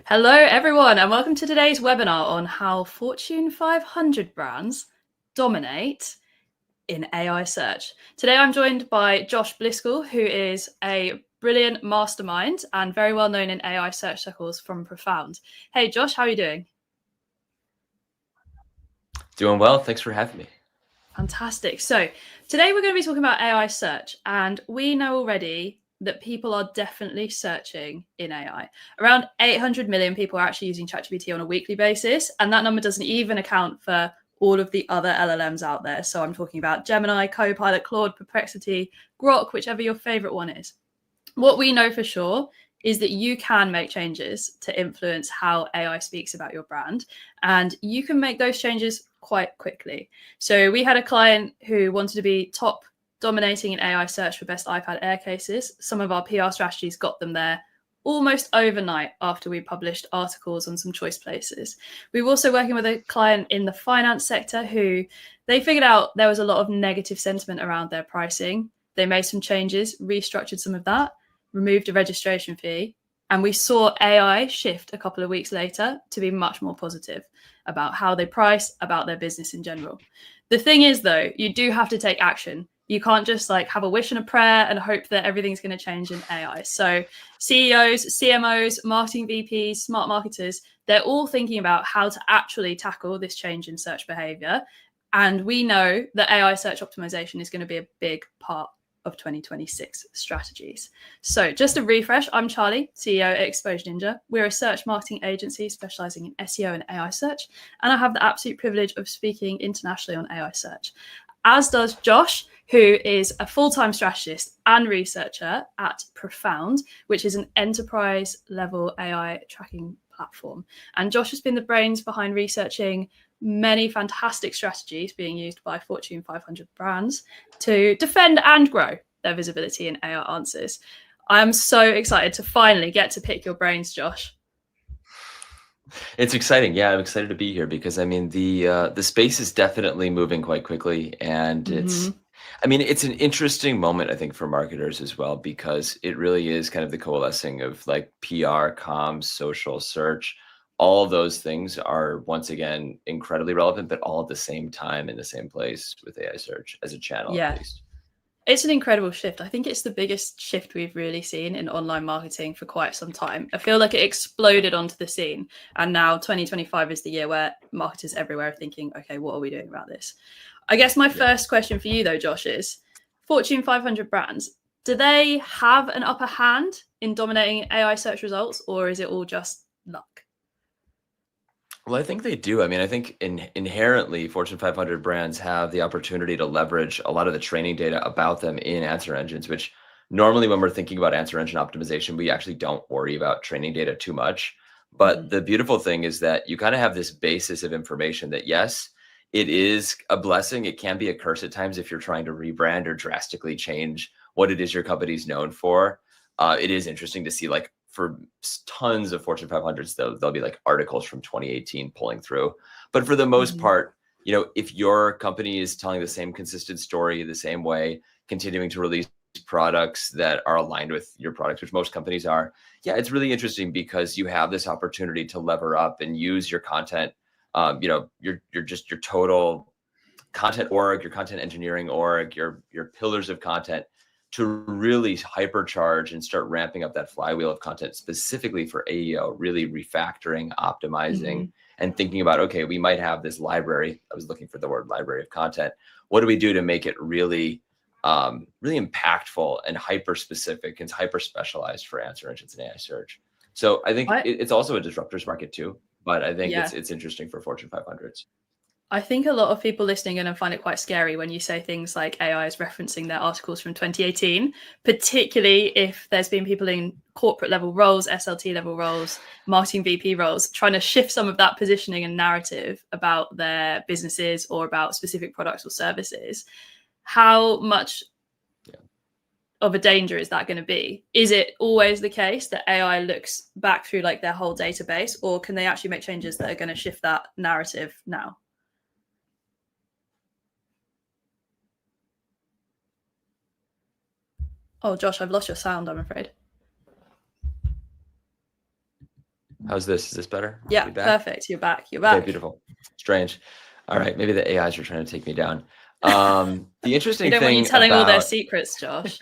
Hello, everyone, and welcome to today's webinar on how Fortune 500 brands dominate in AI search. Today, I'm joined by Josh Blyskal, who is a brilliant mastermind and very well known in AI search circles from Profound. Hey, Josh, how are you doing? Doing well. Thanks for having me. Fantastic. So today we're going to be talking about AI search, and we know already that people are definitely searching in AI. Around 800 million people are actually using ChatGPT on a weekly basis, and that number doesn't even account for all of the other LLMs out there. So I'm talking about Gemini, Copilot, Claude, Perplexity, Grok, whichever your favorite one is. What we know for sure is that you can make changes to influence how AI speaks about your brand, and you can make those changes quite quickly. So we had a client who wanted to be top dominating in AI search for best iPad Air cases. Some of our PR strategies got them there almost overnight after we published articles on some choice places. We were also working with a client in the finance sector who they figured out there was a lot of negative sentiment around their pricing. They made some changes, restructured some of that, removed a registration fee, and we saw AI shift a couple of weeks later to be much more positive about how they price, about their business in general. The thing is, though, you do have to take action. You can't just have a wish and a prayer and hope that everything's going to change in AI. So CEOs, CMOs, marketing VPs, smart marketers, they're all thinking about how to actually tackle this change in search behavior. And we know that AI search optimization is going to be a big part of 2026 strategies. So just a refresh, I'm Charlie, CEO at Exposure Ninja. We're a search marketing agency specializing in SEO and AI search, and I have the absolute privilege of speaking internationally on AI search, as does Josh, who is a full-time strategist and researcher at Profound, which is an enterprise level AI tracking platform. And Josh has been the brains behind researching many fantastic strategies being used by Fortune 500 brands to defend and grow their visibility in AI answers. I'm so excited to finally get to pick your brains, Josh. It's exciting. Yeah, I'm excited to be here because the space is definitely moving quite quickly, and it's an interesting moment I think for marketers as well because it really is kind of the coalescing of like PR, comms, social, search. All of those things are once again incredibly relevant, but all at the same time in the same place with AI search as a channel at Yeah. least. It's an incredible shift. I think it's the biggest shift we've really seen in online marketing for quite some time. I feel like it exploded onto the scene. And now 2025 is the year where marketers everywhere are thinking, okay, what are we doing about this? I guess my first question for you, though, Josh, is Fortune 500 brands, do they have an upper hand in dominating AI search results, or is it all just luck? Well, I think they do. I think inherently Fortune 500 brands have the opportunity to leverage a lot of the training data about them in answer engines, which normally when we're thinking about answer engine optimization, we actually don't worry about training data too much. But the beautiful thing is that you kind of have this basis of information that, yes, it is a blessing. It can be a curse at times if you're trying to rebrand or drastically change what it is your company's known for. It is interesting to see, like, for tons of Fortune 500s, there'll be like articles from 2018 pulling through. But for the most part, if your company is telling the same consistent story the same way, continuing to release products that are aligned with your products, which most companies are, yeah, it's really interesting because you have this opportunity to lever up and use your content, your total content org, your content engineering org, your pillars of content to really hypercharge and start ramping up that flywheel of content specifically for AEO, really refactoring, optimizing, and thinking about, okay, we might have this library. I was looking for the word library of content. What do we do to make it really, really impactful and hyper specific and hyper specialized for answer engines and AI search? So I think it's also a disruptors market too, but I think it's interesting for Fortune 500s. I think a lot of people listening are going to find it quite scary when you say things like AI is referencing their articles from 2018, particularly if there's been people in corporate level roles, SLT level roles, marketing VP roles, trying to shift some of that positioning and narrative about their businesses or about specific products or services. How much of a danger is that going to be? Is it always the case that AI looks back through like their whole database, or can they actually make changes that are going to shift that narrative now? Oh, Josh, I've lost your sound, I'm afraid. How's this? Is this better? Yeah, We back? perfect. You're back. You're Okay, back. beautiful. Strange. All right, maybe the AIs are trying to take me down. The We interesting don't want you thing telling all their about secrets, Josh.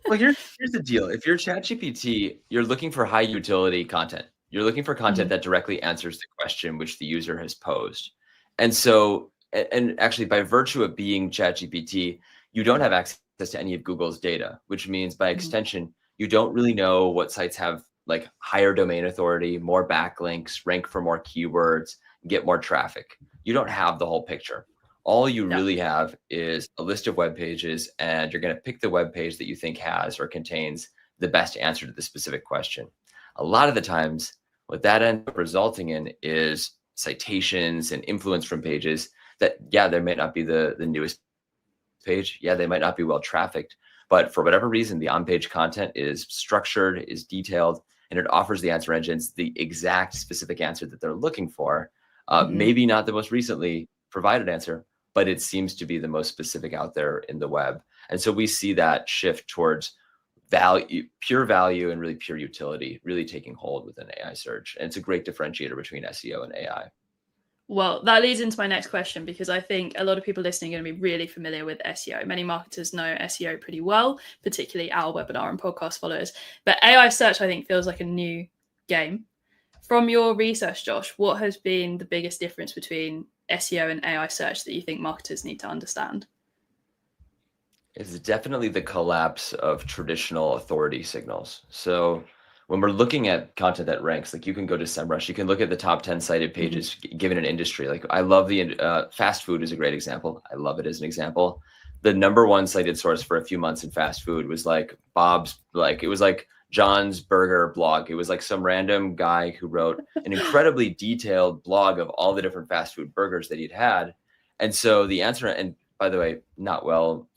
well, here's the deal. If you're ChatGPT, you're looking for high utility content. You're looking for content that directly answers the question which the user has posed. And so, and actually by virtue of being ChatGPT, you don't have access to any of Google's data, which means by extension, you don't really know what sites have like higher domain authority, more backlinks, rank for more keywords, get more traffic. You don't have the whole picture. All you really have is a list of web pages, and you're going to pick the web page that you think has or contains the best answer to the specific question. A lot of the times, what that ends up resulting in is citations and influence from pages that, yeah, there may not be the newest page. Yeah, they might not be well trafficked, but for whatever reason, the on-page content is structured, is detailed, and it offers the answer engines the exact specific answer that they're looking for. Maybe not the most recently provided answer, but it seems to be the most specific out there in the web. And so we see that shift towards value, pure value, and really pure utility really taking hold within AI search. And it's a great differentiator between SEO and AI. Well, that leads into my next question, because I think a lot of people listening are going to be really familiar with SEO. Many marketers know SEO pretty well, particularly our webinar and podcast followers. But AI search, I think, feels like a new game. From your research, Josh, what has been the biggest difference between SEO and AI search that you think marketers need to understand? It's definitely the collapse of traditional authority signals. So when we're looking at content that ranks, like you can go to SEMrush, you can look at the top 10 cited pages given an industry. Like I love the fast food is a great example. I love it as an example. The number one cited source for a few months in fast food was like Bob's, like it was like John's Burger blog. It was like some random guy who wrote an incredibly detailed blog of all the different fast food burgers that he'd had. And so the answer, and by the way, not well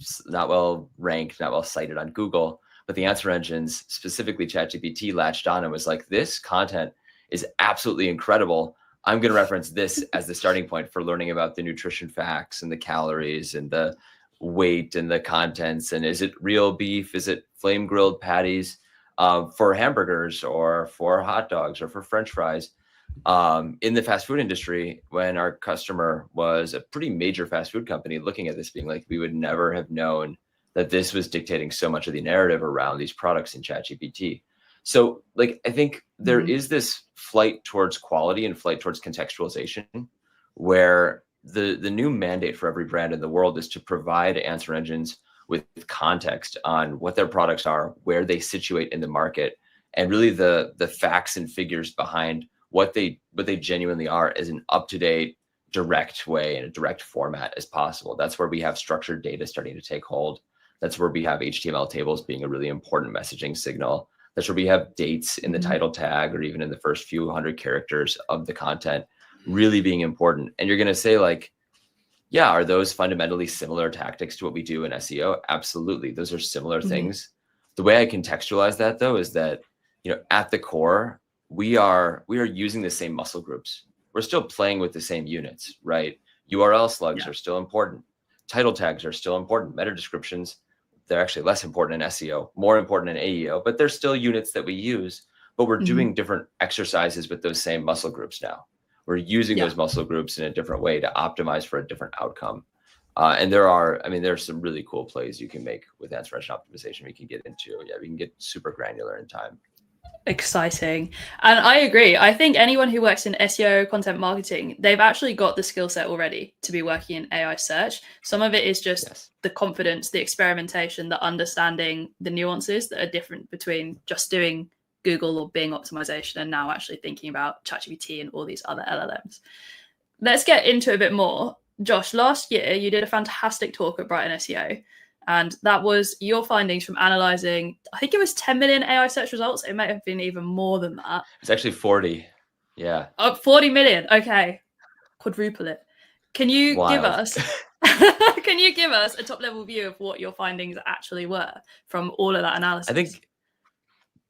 ranked, not well cited on Google, but the answer engines, specifically ChatGPT, latched on and was like, this content is absolutely incredible. I'm going to reference this as the starting point for learning about the nutrition facts and the calories and the weight and the contents. And is it real beef? Is it flame grilled patties for hamburgers or for hot dogs or for French fries? In the fast food industry, when our customer was a pretty major fast food company looking at this being like, we would never have known that this was dictating so much of the narrative around these products in ChatGPT. So like, I think there is this flight towards quality and flight towards contextualization, where the new mandate for every brand in the world is to provide answer engines with context on what their products are, where they situate in the market, and really the facts and figures behind what they genuinely are as an up-to-date, direct way and a direct format as possible. That's where we have structured data starting to take hold. That's where we have HTML tables being a really important messaging signal. That's where we have dates in the title tag or even in the first few hundred characters of the content really being important. And you're going to say like, yeah, are those fundamentally similar tactics to what we do in SEO? Absolutely. Those are similar things. The way I contextualize that though is that, you know, at the core, we are using the same muscle groups. We're still playing with the same units, right? URL slugs are still important. Title tags are still important. Meta descriptions, they're actually less important in SEO, more important in AEO, but they're still units that we use, but we're doing different exercises with those same muscle groups now. We're using those muscle groups in a different way to optimize for a different outcome. And there's some really cool plays you can make with answer engine optimization we can get into. Yeah, we can get super granular in time. Exciting. And I agree. I think anyone who works in SEO, content marketing, they've actually got the skill set already to be working in AI search. Some of it is just the confidence, the experimentation, the understanding the nuances that are different between just doing Google or Bing optimization and now actually thinking about ChatGPT and all these other LLMs. Let's get into it a bit more. Josh, last year you did a fantastic talk at Brighton SEO. And that was your findings from analyzing, I think it was 10 million AI search results. It might have been even more than that. It's actually 40. Yeah. Oh, 40 million. Okay. Quadruple it. Can you give us a top level view of what your findings actually were from all of that analysis? I think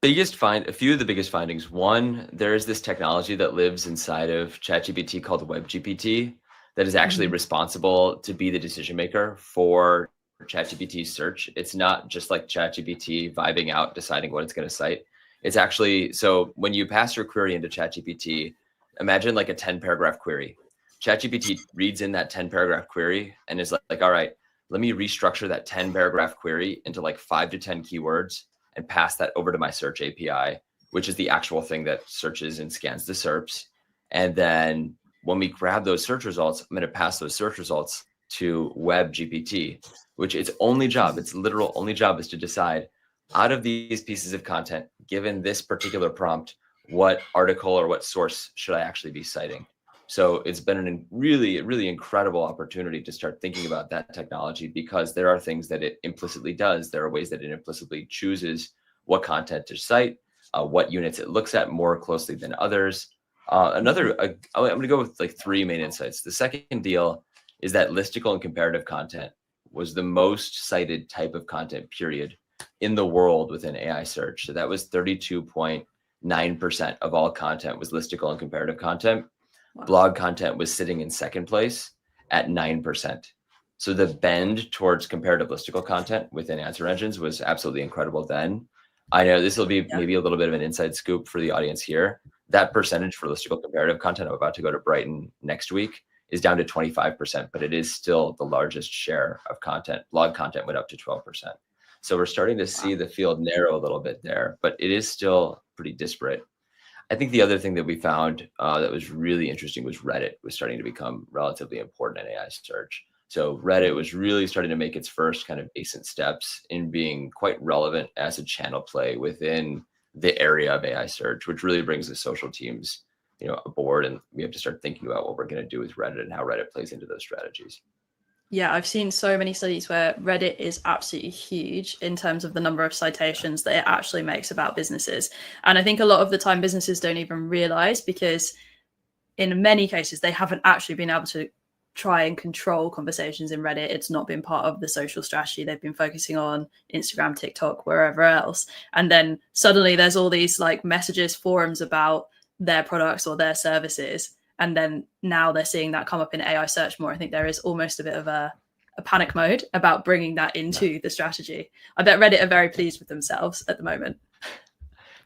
a few of the biggest findings. One, there is this technology that lives inside of ChatGPT called WebGPT that is actually responsible to be the decision maker for ChatGPT search. It's not just like ChatGPT vibing out, deciding what it's going to cite. It's actually, so when you pass your query into ChatGPT, imagine like a 10-paragraph query. ChatGPT reads in that 10-paragraph query and is like, all right, let me restructure that 10-paragraph query into like 5 to 10 keywords and pass that over to my search API, which is the actual thing that searches and scans the SERPs. And then when we grab those search results, I'm going to pass those search results to Web GPT, which its only job, its literal only job is to decide, out of these pieces of content, given this particular prompt, what article or what source should I actually be citing? So it's been a really, really incredible opportunity to start thinking about that technology, because there are things that it implicitly does. There are ways that it implicitly chooses what content to cite, what units it looks at more closely than others. I'm going to go with like 3 main insights. The second deal is that listicle and comparative content was the most cited type of content, period, in the world within AI search. So that was 32.9% of all content was listicle and comparative content. Wow. Blog content was sitting in second place at 9%. So the bend towards comparative listicle content within answer engines was absolutely incredible then. I know this will be maybe a little bit of an inside scoop for the audience here. That percentage for listicle comparative content, I'm about to go to Brighton next week, is down to 25%, but it is still the largest share of content. Blog content went up to 12%. So we're starting to see the field narrow a little bit there, but it is still pretty disparate. I think the other thing that we found that was really interesting was Reddit was starting to become relatively important in AI search. So Reddit was really starting to make its first kind of nascent steps in being quite relevant as a channel play within the area of AI search, which really brings the social teams, aboard, and we have to start thinking about what we're going to do with Reddit and how Reddit plays into those strategies. Yeah, I've seen so many studies where Reddit is absolutely huge in terms of the number of citations that it actually makes about businesses. And I think a lot of the time businesses don't even realize, because in many cases, they haven't actually been able to try and control conversations in Reddit. It's not been part of the social strategy. They've been focusing on Instagram, TikTok, wherever else. And then suddenly there's all these like messages, forums about their products or their services. And then now they're seeing that come up in AI search more. I think there is almost a bit of a panic mode about bringing that into the strategy. I bet Reddit are very pleased with themselves at the moment.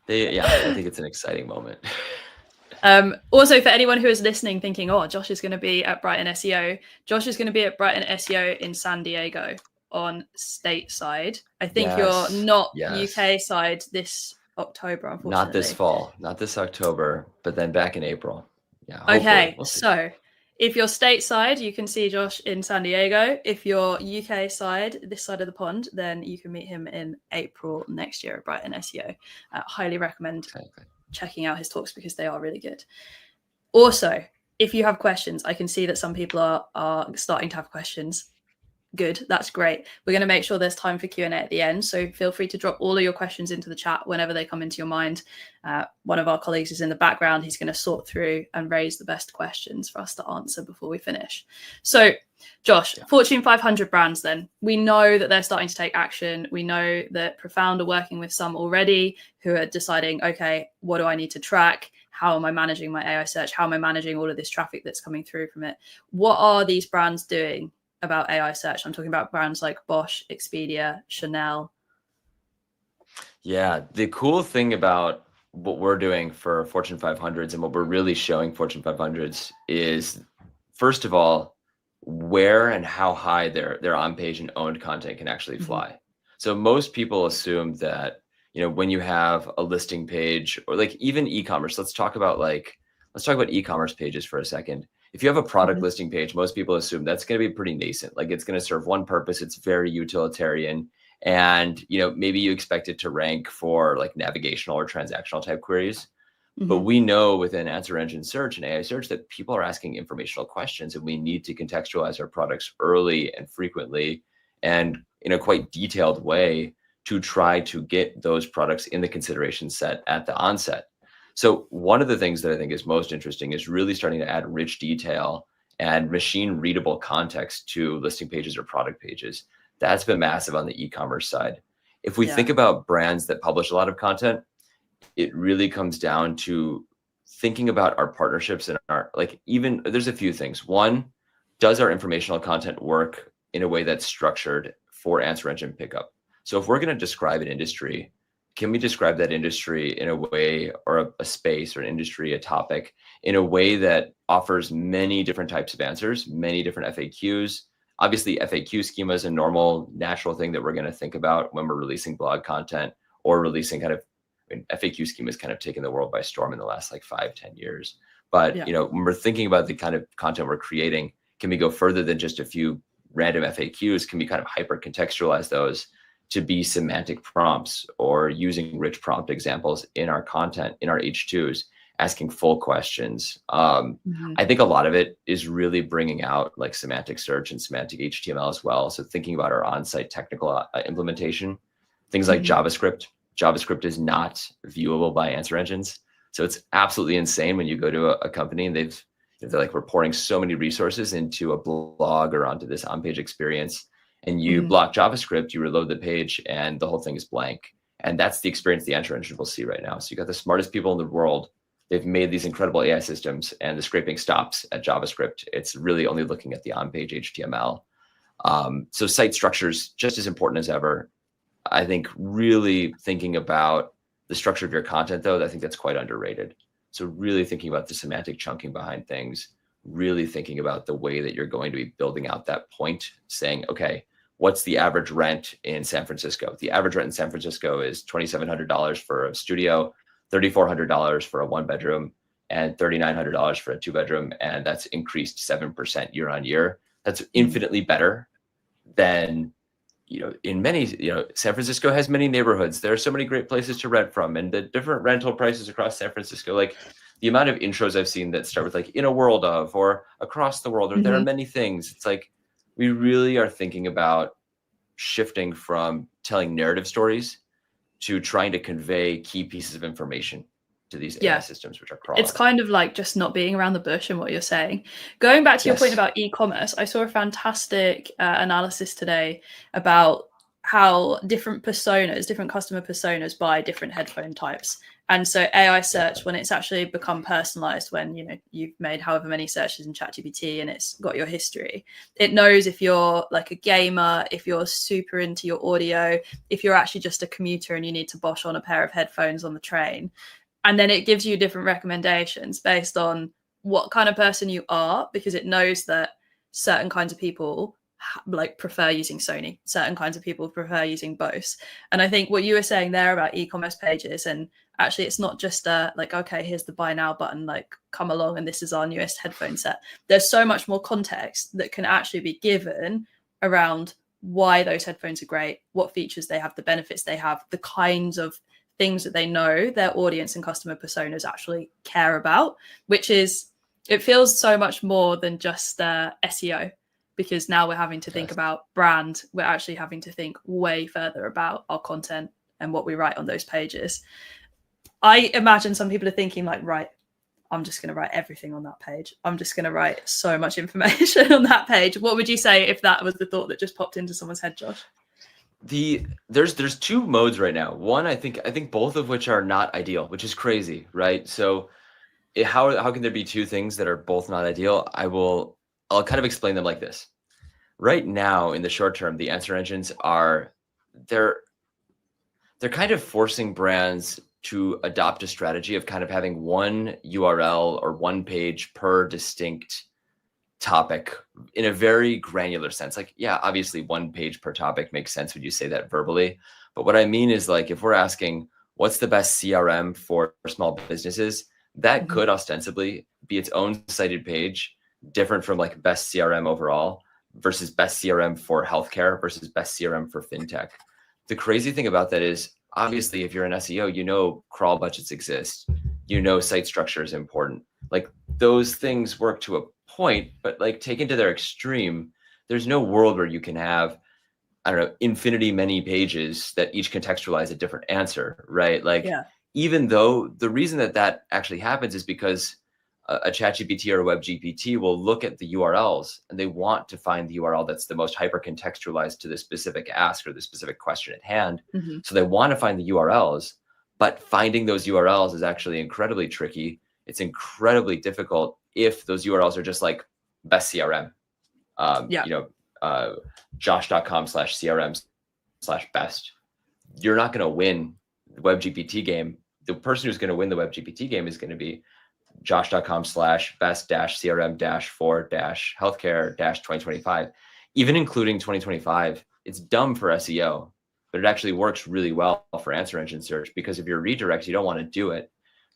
I think it's an exciting moment. Also, for anyone who is listening thinking, oh, Josh is going to be at Brighton SEO, Josh is going to be at Brighton SEO in San Diego on stateside. I think you're not UK side this October, unfortunately. Not this fall, not this October, but then back in April. Yeah. Okay, so if you're stateside, you can see Josh in San Diego. If you're UK side, this side of the pond, then you can meet him in April next year at Brighton SEO. Highly recommend checking out his talks because they are really good. Also, if you have questions, I can see that some people are starting to have questions. Good, that's great. We're going to make sure there's time for Q&A at the end, so feel free to drop all of your questions into the chat whenever they come into your mind. One of our colleagues is in the background. He's going to sort through and raise the best questions for us to answer before we finish. So, Josh, Fortune 500 brands then. We know that they're starting to take action. We know that Profound are working with some already who are deciding, okay, what do I need to track? How am I managing my AI search? How am I managing all of this traffic that's coming through from it? What are these brands doing about AI search? I'm talking about brands like Bosch, Expedia, Chanel. Yeah, the cool thing about what we're doing for Fortune 500s and what we're really showing Fortune 500s is, first of all, where and how high their on-page and owned content can actually fly. Mm-hmm. So most people assume that, when you have a listing page or like even e-commerce, let's talk about e-commerce pages for a second. If you have a product listing page, most people assume that's going to be pretty nascent. Like it's going to serve one purpose. It's very utilitarian. And, maybe you expect it to rank for like navigational or transactional type queries. Mm-hmm. But we know within answer engine search and AI search that people are asking informational questions, and we need to contextualize our products early and frequently and in a quite detailed way to try to get those products in the consideration set at the onset. So one of the things that I think is most interesting is really starting to add rich detail and machine readable context to listing pages or product pages. That's been massive on the e-commerce side. If we think about brands that publish a lot of content, it really comes down to thinking about our partnerships and there's a few things. One, does our informational content work in a way that's structured for answer engine pickup? So if we're going to describe an industry, can we describe that industry in a way, or a space or an industry, a topic, in a way that offers many different types of answers, many different FAQs. Obviously, FAQ schema is a normal, natural thing that we're going to think about when we're releasing blog content or releasing FAQ schema has kind of taken the world by storm in the last like 5-10 years. But when we're thinking about the kind of content we're creating, can we go further than just a few random FAQs? Can we kind of hyper contextualize those to be semantic prompts, or using rich prompt examples in our content, in our H2s, asking full questions? I think a lot of it is really bringing out like semantic search and semantic HTML as well. So thinking about our on-site technical implementation, things like JavaScript. JavaScript is not viewable by answer engines. So it's absolutely insane when you go to a company and they're like, we're pouring so many resources into a blog or onto this on-page experience, and you block JavaScript, you reload the page, and the whole thing is blank. And that's the experience the answer engine will see right now. So you got the smartest people in the world. They've made these incredible AI systems, and the scraping stops at JavaScript. It's really only looking at the on-page HTML. So site structure is just as important as ever. I think really thinking about the structure of your content, though, I think that's quite underrated. So really thinking about the semantic chunking behind things, really thinking about the way that you're going to be building out that point, saying, okay, what's the average rent in San Francisco? The average rent in San Francisco is $2,700 for a studio, $3,400 for a 1-bedroom, and $3,900 for a 2-bedroom. And that's increased 7% year on year. That's infinitely better than, in many, San Francisco has many neighborhoods. There are so many great places to rent from, and the different rental prices across San Francisco, like the amount of intros I've seen that start with like in a world of, or across the world, or there are many things. It's like, we really are thinking about shifting from telling narrative stories to trying to convey key pieces of information to these AI systems, which are crawling. It's kind of like just not being around the bush in what you're saying. Going back to your point about e-commerce, I saw a fantastic analysis today about how different personas, different customer personas buy different headphone types. And so AI search, when it's actually become personalized, when you've made however many searches in ChatGPT and it's got your history, it knows if you're like a gamer, if you're super into your audio, if you're actually just a commuter and you need to Bosch on a pair of headphones on the train. And then it gives you different recommendations based on what kind of person you are, because it knows that certain kinds of people like prefer using Sony, certain kinds of people prefer using Bose. And I think what you were saying there about e-commerce pages, and actually it's not just like, okay, here's the buy now button, like come along and this is our newest headphone set. There's so much more context that can actually be given around why those headphones are great, what features they have, the benefits they have, the kinds of things that they know their audience and customer personas actually care about, which is, it feels so much more than just SEO, because now we're having to think about brand. We're actually having to think way further about our content and what we write on those pages. I imagine some people are thinking like, right, I'm just going to write everything on that page. I'm just going to write so much information on that page. What would you say if that was the thought that just popped into someone's head, Josh? There's two modes right now. One, I think both of which are not ideal, which is crazy, right? So how can there be two things that are both not ideal? I'll kind of explain them like this. Right now, in the short term, the answer engines they're kind of forcing brands to adopt a strategy of kind of having one URL or one page per distinct topic in a very granular sense. Like, yeah, obviously one page per topic makes sense when you say that verbally. But what I mean is, like, if we're asking what's the best CRM for small businesses, that could ostensibly be its own cited page, different from like best CRM overall versus best CRM for healthcare versus best CRM for fintech. The crazy thing about that is, obviously, if you're an SEO, crawl budgets exist, site structure is important. Like, those things work to a point, but like taken to their extreme, there's no world where you can have, I don't know, infinity many pages that each contextualize a different answer, right? Like, even though the reason that actually happens is because a ChatGPT or a WebGPT will look at the URLs and they want to find the URL that's the most hyper contextualized to the specific ask or the specific question at hand. So they want to find the URLs, but finding those URLs is actually incredibly tricky. It's incredibly difficult if those URLs are just like best CRM, josh.com/CRM/best. You're not going to win WebGPT game, the person who's going to win the WebGPT game is going to be josh.com/best-crm-for-healthcare-2025. Even including 2025, it's dumb for SEO, but it actually works really well for answer engine search, because if you're redirects, you don't want to do it.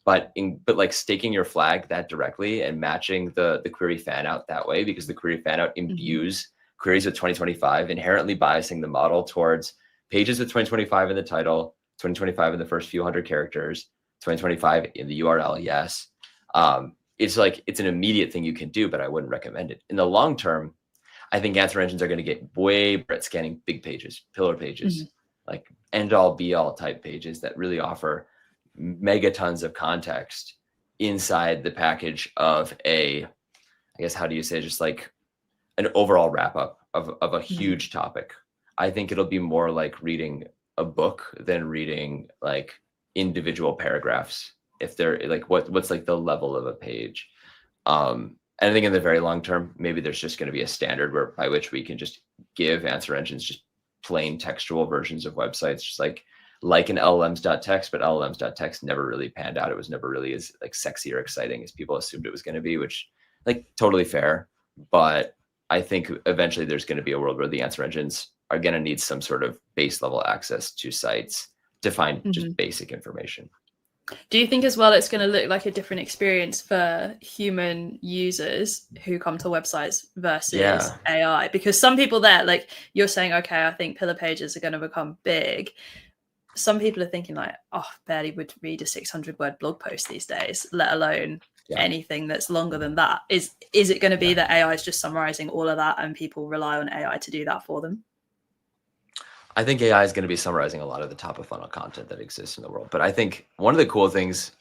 But like staking your flag that directly and matching the query fan out that way, because the query fan out imbues queries with 2025, inherently biasing the model towards pages with 2025 in the title, 2025 in the first few hundred characters, 2025 in the URL. Yes. It's like, it's an immediate thing you can do, but I wouldn't recommend it. In the long term, I think answer engines are going to get way better at scanning big pages, pillar pages, like end all be all type pages that really offer megatons of context inside the package of a, I guess, how do you say, just like an overall wrap up of a huge topic. I think it'll be more like reading a book than reading like individual paragraphs. If they're like, what's like the level of a page. And I think in the very long term, maybe there's just going to be a standard by which we can just give answer engines just plain textual versions of websites, just like an LLMs.txt, but LLMs.txt never really panned out. It was never really as like sexy or exciting as people assumed it was going to be, which like totally fair. But I think eventually there's going to be a world where the answer engines are going to need some sort of base level access to sites to find just basic information. Do you think as well it's going to look like a different experience for human users who come to websites versus AI? Because some people there, like you're saying, okay, I think pillar pages are going to become big. Some people are thinking like, oh, barely would read a 600-word blog post these days, let alone anything that's longer than that. Is it going to be that AI is just summarizing all of that and people rely on AI to do that for them? I think AI is going to be summarizing a lot of the top of funnel content that exists in the world. But I think one of the cool things,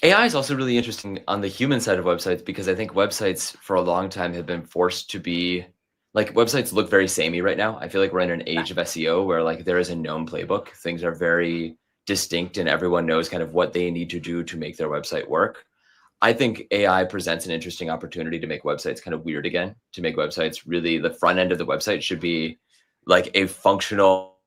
AI is also really interesting on the human side of websites, because I think websites for a long time have been forced to be like, websites look very samey right now. I feel like we're in an age of SEO where like there is a known playbook. Things are very distinct and everyone knows kind of what they need to do to make their website work. I think AI presents an interesting opportunity to make websites kind of weird again, to make websites really, the front end of the website should be like a functional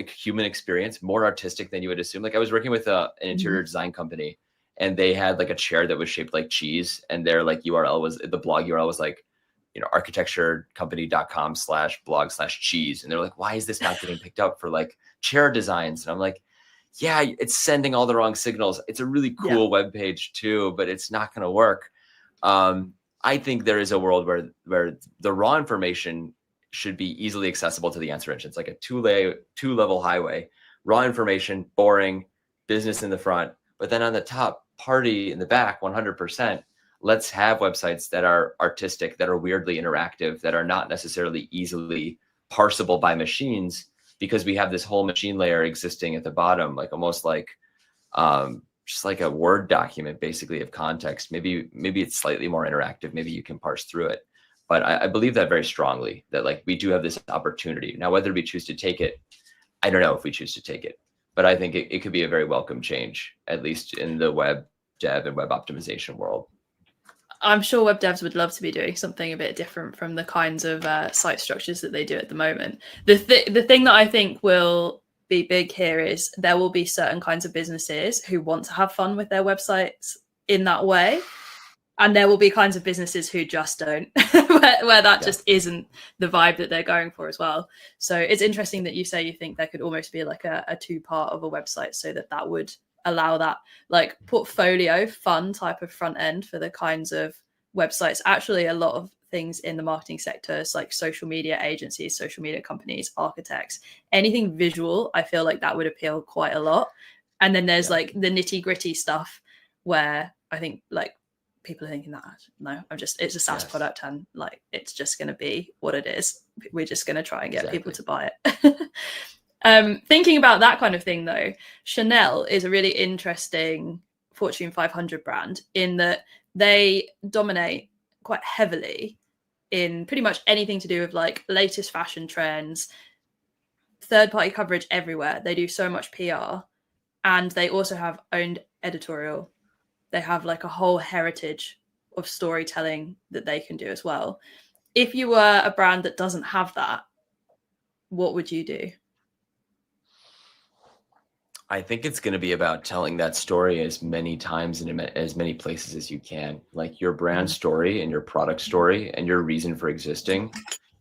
human experience, more artistic than you would assume. Like I was working with an interior design company, and they had like a chair that was shaped like cheese, and their like URL was, the blog URL was like, architecturecompany.com/blog/cheese. And they're like, why is this not getting picked up for like chair designs? And I'm like, yeah, it's sending all the wrong signals. It's a really cool web page too, but it's not going to work. I think there is a world where the raw information should be easily accessible to the answer engines, like a two-level highway. Raw information, boring, business in the front, but then on the top, party in the back, 100%. Let's have websites that are artistic, that are weirdly interactive, that are not necessarily easily parsable by machines, because we have this whole machine layer existing at the bottom, like almost like just like a Word document, basically, of context. Maybe it's slightly more interactive. Maybe you can parse through it. But I believe that very strongly, that like we do have this opportunity. Now, whether we choose to take it, I don't know if we choose to take it, but I think it could be a very welcome change, at least in the web dev and web optimization world. I'm sure web devs would love to be doing something a bit different from the kinds of site structures that they do at the moment. The thing that I think will be big here is there will be certain kinds of businesses who want to have fun with their websites in that way. And there will be kinds of businesses who just don't, where that just isn't the vibe that they're going for as well. So it's interesting that you say you think there could almost be like a two-part of a website, so that would allow that like portfolio fun type of front end for the kinds of websites. Actually, a lot of things in the marketing sector, like social media agencies, social media companies, architects, anything visual, I feel like that would appeal quite a lot. And then there's like the nitty gritty stuff where I think like people are thinking that, no, it's a SaaS product, and like it's just going to be what it is. We're just going to try and get people to buy it. Thinking about that kind of thing though, Chanel is a really interesting Fortune 500 brand in that they dominate quite heavily in pretty much anything to do with like latest fashion trends, third-party coverage everywhere. They do so much PR, and they also have owned editorial. They have like a whole heritage of storytelling that they can do as well. If you were a brand that doesn't have that, what would you do? I think it's going to be about telling that story as many times and in as many places as you can. Like your brand story and your product story and your reason for existing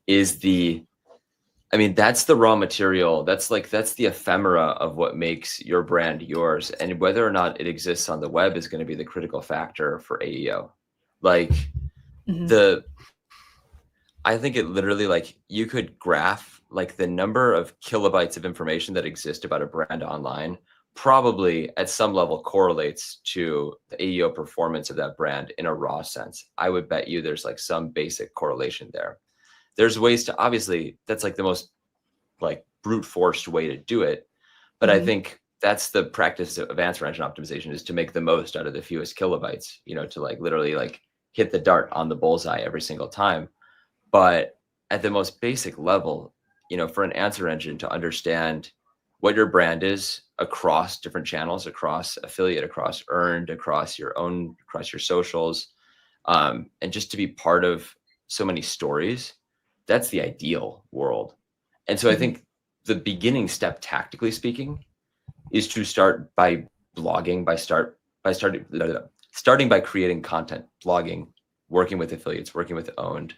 is that's the raw material. That's the ephemera of what makes your brand yours. And whether or not it exists on the web is going to be the critical factor for AEO. Like I think it literally, like, you could graph like the number of kilobytes of information that exist about a brand online probably at some level correlates to the AEO performance of that brand in a raw sense. I would bet you there's like some basic correlation there. There's ways to, obviously, that's like the most like brute forced way to do it. But I think that's the practice of answer engine optimization, is to make the most out of the fewest kilobytes, to like literally like hit the dart on the bullseye every single time. But at the most basic level, for an answer engine to understand what your brand is across different channels, across affiliate, across earned, across your socials, and just to be part of so many stories, that's the ideal world. And so I think the beginning step, tactically speaking, is to start by blogging, starting by creating content, blogging, working with affiliates, working with owned.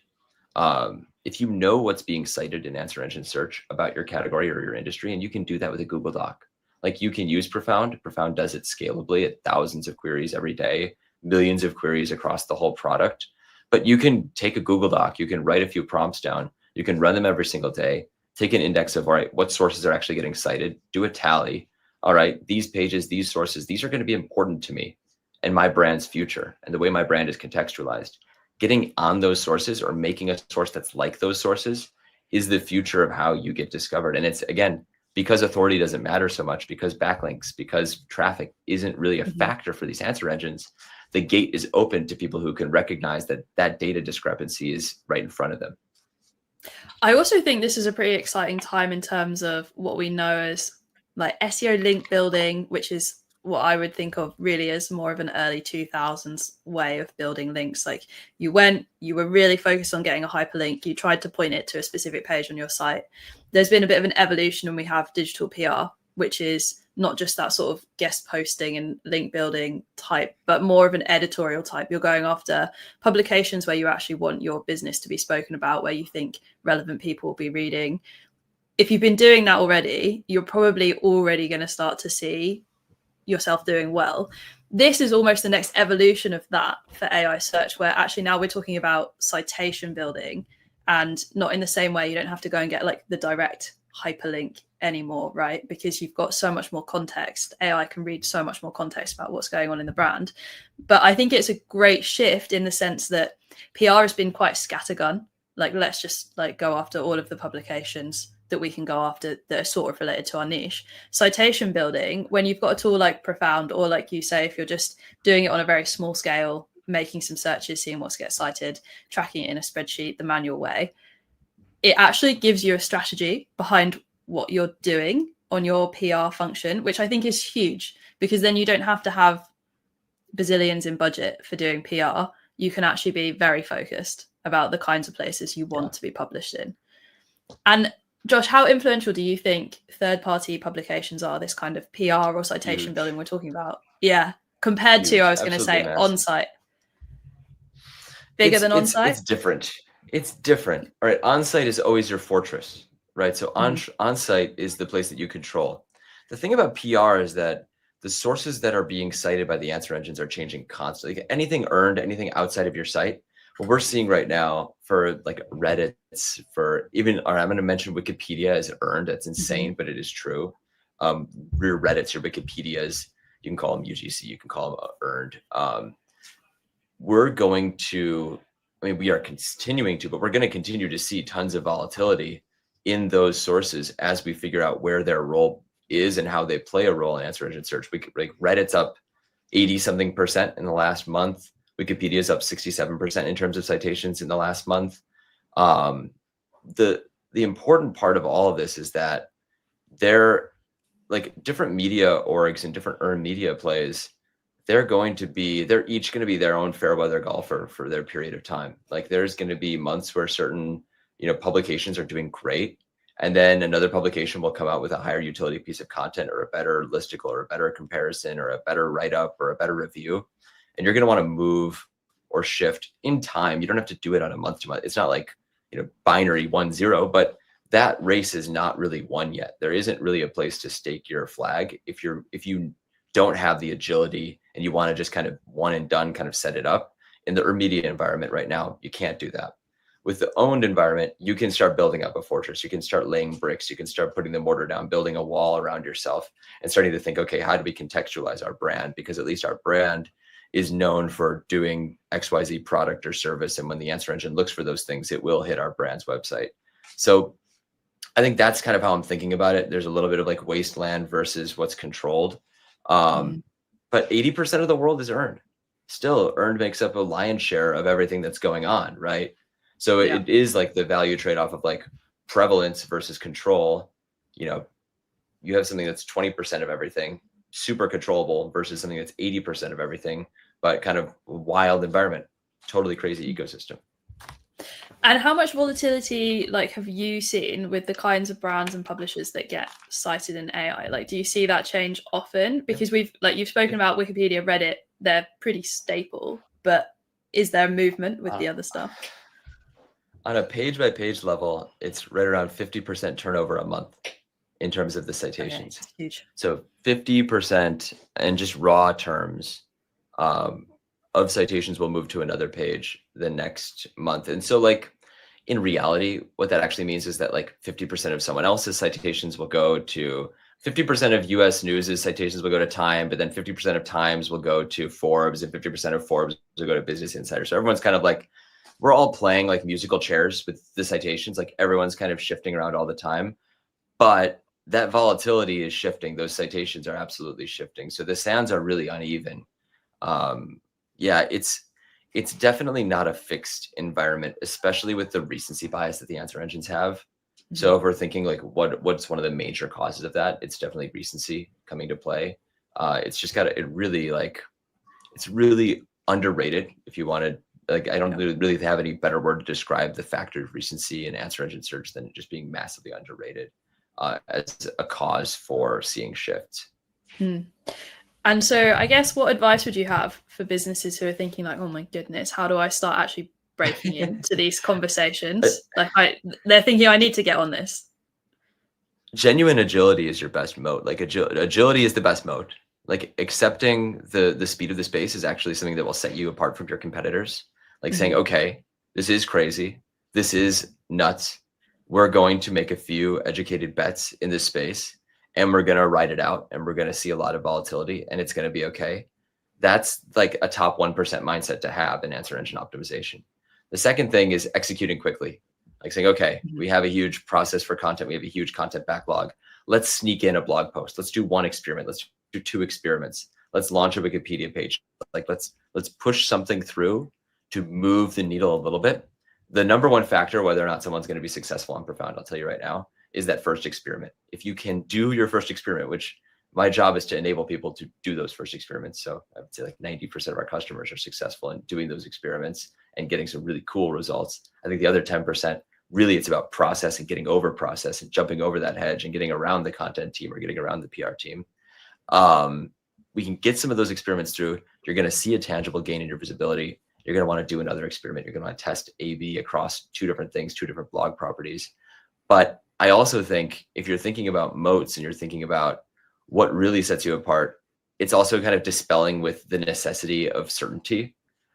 If you know what's being cited in answer engine search about your category or your industry, and you can do that with a Google Doc. Like, you can use Profound. Profound does it scalably at thousands of queries every day, millions of queries across the whole product. But you can take a Google Doc, you can write a few prompts down, you can run them every single day, take an index of, all right, what sources are actually getting cited, do a tally. All right, these pages, these sources, these are going to be important to me and my brand's future and the way my brand is contextualized. Getting on those sources or making a source that's like those sources is the future of how you get discovered. And it's, again, because authority doesn't matter so much, because backlinks, because traffic isn't really a factor for these answer engines, the gate is open to people who can recognize that that data discrepancy is right in front of them. I also think this is a pretty exciting time in terms of what we know as like SEO link building, which is what I would think of really as more of an early 2000s way of building links. Like, you were really focused on getting a hyperlink. You tried to point it to a specific page on your site. There's been a bit of an evolution, and we have digital PR, which is not just that sort of guest posting and link building type, but more of an editorial type. You're going after publications where you actually want your business to be spoken about, where you think relevant people will be reading. If you've been doing that already, you're probably already going to start to see yourself doing well. This is almost the next evolution of that for AI search, where actually now we're talking about citation building, and not in the same way. You don't have to go and get like the direct hyperlink anymore, right? Because you've got so much more context. AI can read so much more context about what's going on in the brand. But I think it's a great shift in the sense that PR has been quite scattergun. Like, let's just like go after all of the publications that we can go after that are sort of related to our niche. Citation building, when you've got a tool like Profound, or like you say, if you're just doing it on a very small scale, making some searches, seeing what's gets cited, tracking it in a spreadsheet the manual way, it actually gives you a strategy behind what you're doing on your PR function, which I think is huge, because then you don't have to have bazillions in budget for doing PR. You can actually be very focused about the kinds of places you want to be published in. And Josh, how influential do you think third-party publications are, this kind of PR or citation building we're talking about? Yeah, compared to, I was going to say, on-site. Bigger than on-site? It's different. It's different. All right, on-site is always your fortress, right? So on-site is the place that you control. The thing about PR is that the sources that are being cited by the answer engines are changing constantly. Anything earned, anything outside of your site, what we're seeing right now for like Reddit's, for even, or I'm going to mention Wikipedia as earned. That's insane, but it is true. Your Reddit's, your Wikipedias, you can call them UGC, you can call them earned. We're going to, we are continuing to, but we're going to continue to see tons of volatility in those sources as we figure out where their role is and how they play a role in answer engine search. Reddit's up 80-something% in the last month. Wikipedia is up 67% in terms of citations in the last month. The important part of all of this is that they're like different media orgs and different earned media plays. They're each going to be their own fair weather golfer for their period of time. Like, there's going to be months where certain, publications are doing great, And then another publication will come out with a higher utility piece of content or a better listicle or a better comparison or a better write-up or a better review. And you're going to want to move or shift in time. You don't have to do it on a month to month. It's not like, binary 1-0, but that race is not really won yet. There isn't really a place to stake your flag. If you don't have the agility and you want to just kind of one and done kind of set it up in the immediate environment right now, you can't do that. With the owned environment, you can start building up a fortress. You can start laying bricks. You can start putting the mortar down, building a wall around yourself and starting to think, okay, how do we contextualize our brand? Because at least our brand is known for doing XYZ product or service. And when the answer engine looks for those things, it will hit our brand's website. So I think that's kind of how I'm thinking about it. There's a little bit of like wasteland versus what's controlled. But 80% of the world is earned. Still, earned makes up a lion's share of everything that's going on, right? So it is like the value trade-off of like prevalence versus control. You have something that's 20% of everything, super controllable, versus something that's 80% of everything, but kind of wild environment, totally crazy ecosystem. And how much volatility have you seen with the kinds of brands and publishers that get cited in AI? Do you see that change often? Because you've spoken about Wikipedia, Reddit, they're pretty staple, but is there movement with the other stuff? On a page by page level, it's right around 50% turnover a month in terms of the citations. Okay, huge. So 50% in just raw terms of citations will move to another page the next month. And so in reality, what that actually means is that 50% of someone else's citations will go to 50% of US News' citations will go to Time, but then 50% of Times will go to Forbes and 50% of Forbes will go to Business Insider. So everyone's kind of we're all playing musical chairs with the citations. Everyone's kind of shifting around all the time, but that volatility is shifting. Those citations are absolutely shifting. So the sands are really uneven. It's definitely not a fixed environment, especially with the recency bias that the answer engines have. Mm-hmm. So if we're thinking what's one of the major causes of that, it's definitely recency coming to play. It's just it's really underrated. If you wanted, I don't really have any better word to describe the factor of recency in answer engine search than just being massively underrated as a cause for seeing shifts. And so I guess what advice would you have for businesses who are thinking oh my goodness, how do I start actually breaking into these conversations? They're thinking I need to get on this. Genuine agility is your best moat. Agility is the best moat. Accepting the speed of the space is actually something that will set you apart from your competitors. Saying, okay, this is crazy. This is nuts. We're going to make a few educated bets in this space and we're going to ride it out and we're going to see a lot of volatility and it's going to be okay. That's a top 1% mindset to have in answer engine optimization. The second thing is executing quickly. Saying, okay, we have a huge process for content. We have a huge content backlog. Let's sneak in a blog post. Let's do one experiment. Let's do 2 experiments. Let's launch a Wikipedia page. Let's push something through to move the needle a little bit. The number one factor, whether or not someone's going to be successful and profound, I'll tell you right now, is that first experiment. If you can do your first experiment, which my job is to enable people to do those first experiments. So I would say 90% of our customers are successful in doing those experiments and getting some really cool results. I think the other 10%, really it's about process and getting over process and jumping over that hedge and getting around the content team or getting around the PR team. We can get some of those experiments through. You're going to see a tangible gain in your visibility. You're going to want to do another experiment. You're going to want to test A/B across 2 different things, 2 different blog properties. But I also think if you're thinking about moats and you're thinking about what really sets you apart, it's also kind of dispelling with the necessity of certainty.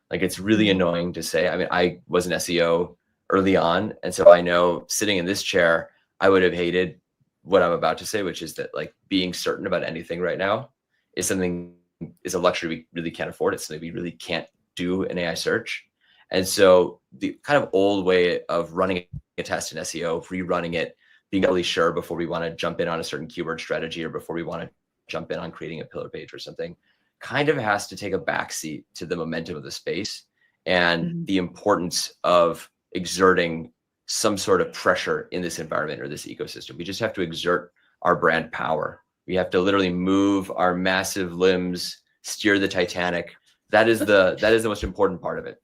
It's really annoying to say. I mean, I was an SEO early on. And so I know sitting in this chair, I would have hated what I'm about to say, which is that being certain about anything right now is a luxury we really can't afford. It's something we really can't do in AI search. And so the kind of old way of running a test in SEO, rerunning it, being really sure before we want to jump in on a certain keyword strategy or before we want to jump in on creating a pillar page or something, kind of has to take a backseat to the momentum of the space and the importance of exerting some sort of pressure in this environment or this ecosystem. We just have to exert our brand power. We have to literally move our massive limbs, steer the Titanic. That is the most important part of it.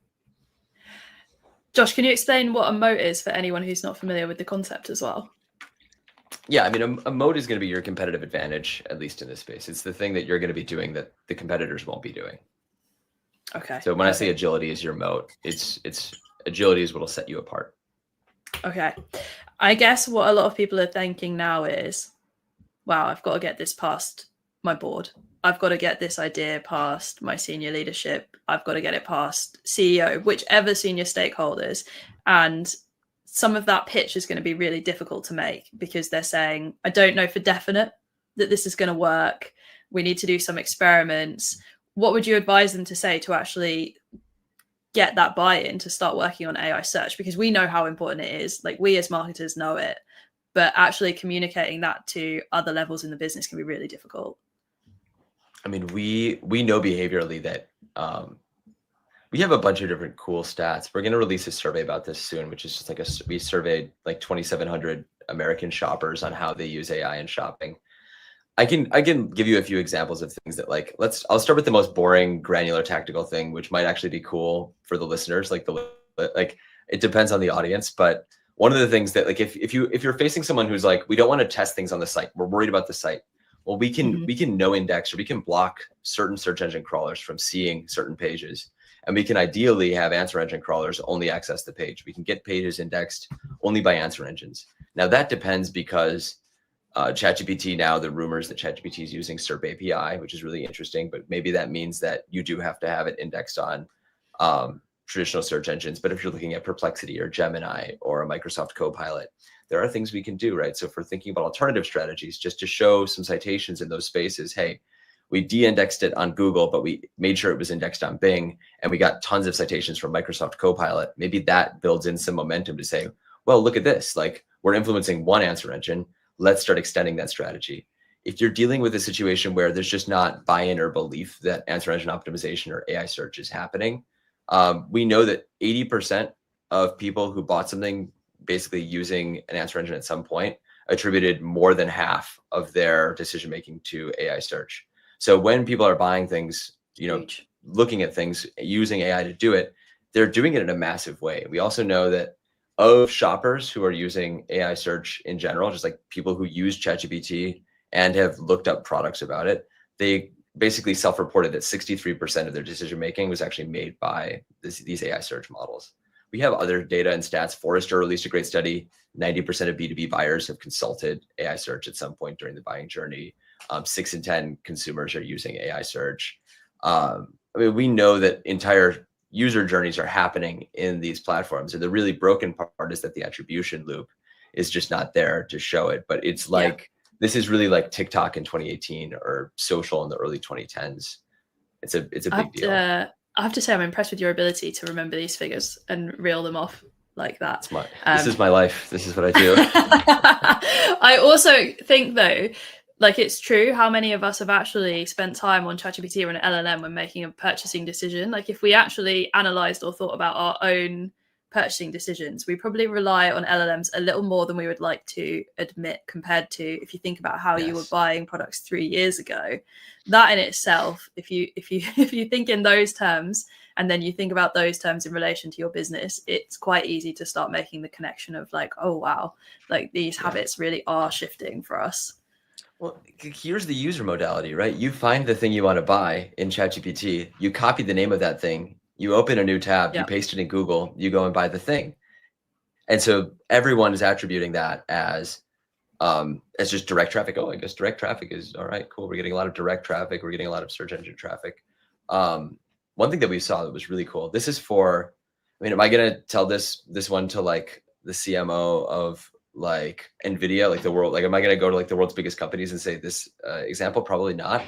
Josh, can you explain what a moat is for anyone who's not familiar with the concept as well? Yeah, I mean, a moat is going to be your competitive advantage, at least in this space. It's the thing that you're going to be doing that the competitors won't be doing. Okay. So when I say agility is your moat, it's agility is what'll set you apart. Okay. I guess what a lot of people are thinking now is, wow, I've got to get this past my board. I've got to get this idea past my senior leadership. I've got to get it past CEO, whichever senior stakeholders. And some of that pitch is going to be really difficult to make because they're saying, I don't know for definite that this is going to work. We need to do some experiments. What would you advise them to say to actually get that buy-in to start working on AI search? Because we know how important it is. Like, we as marketers know it, but actually communicating that to other levels in the business can be really difficult. I mean, we know behaviorally that we have a bunch of different cool stats. We're going to release a survey about this soon, which is just like we surveyed like 2,700 American shoppers on how they use AI in shopping. I can give you a few examples of things that, like, I'll start with the most boring, granular, tactical thing, which might actually be cool for the listeners. Like it depends on the audience, but one of the things that, like, if you're facing someone who's like, we don't want to test things on the site, we're worried about the site. Well, we can no index, or we can block certain search engine crawlers from seeing certain pages. And we can ideally have answer engine crawlers only access the page. We can get pages indexed only by answer engines. Now that depends because ChatGPT, now the rumors that ChatGPT is using SERP API, which is really interesting, but maybe that means that you do have to have it indexed on traditional search engines. But if you're looking at Perplexity or Gemini or a Microsoft Copilot, there are things we can do, right? So if we're thinking about alternative strategies, just to show some citations in those spaces, hey, we de-indexed it on Google, but we made sure it was indexed on Bing, and we got tons of citations from Microsoft Copilot. Maybe that builds in some momentum to say, well, look at this, like, we're influencing one answer engine. Let's start extending that strategy. If you're dealing with a situation where there's just not buy-in or belief that answer engine optimization or AI search is happening, we know that 80% of people who bought something basically using an answer engine at some point attributed more than half of their decision-making to AI search. So when people are buying things, looking at things, using AI to do it, they're doing it in a massive way. We also know that of shoppers who are using AI search in general, just like people who use ChatGPT and have looked up products about it, they basically self-reported that 63% of their decision-making was actually made by these AI search models. We have other data and stats. Forrester released a great study. 90% of B2B buyers have consulted AI search at some point during the buying journey. 6 in 10 consumers are using AI search. I mean, we know that entire user journeys are happening in these platforms. And the really broken part is that the attribution loop is just not there to show it. But it's like, this is really like TikTok in 2018 or social in the early 2010s. It's a big deal. I have to say, I'm impressed with your ability to remember these figures and reel them off like that. This is my life. This is what I do. I also think, though, like, it's true how many of us have actually spent time on ChatGPT or an LLM when making a purchasing decision. Like, if we actually analyzed or thought about our own purchasing decisions, we probably rely on LLMs a little more than we would like to admit, compared to if you think about how you were buying products 3 years ago. That in itself, if you think in those terms, and then you think about those terms in relation to your business, it's quite easy to start making the connection of like, oh wow, like these habits really are shifting for us. Well, here's the user modality, right? You find the thing you want to buy in ChatGPT, you copy the name of that thing, you open a new tab, you paste it in Google, you go and buy the thing. And so everyone is attributing that as just direct traffic. Oh, I guess direct traffic is all right, cool. We're getting a lot of direct traffic. We're getting a lot of search engine traffic. One thing that we saw that was really cool. This is for, I mean, am I going to tell this one to like the CMO of like Nvidia, like the world, like, am I going to go to like the world's biggest companies and say this example? Probably not.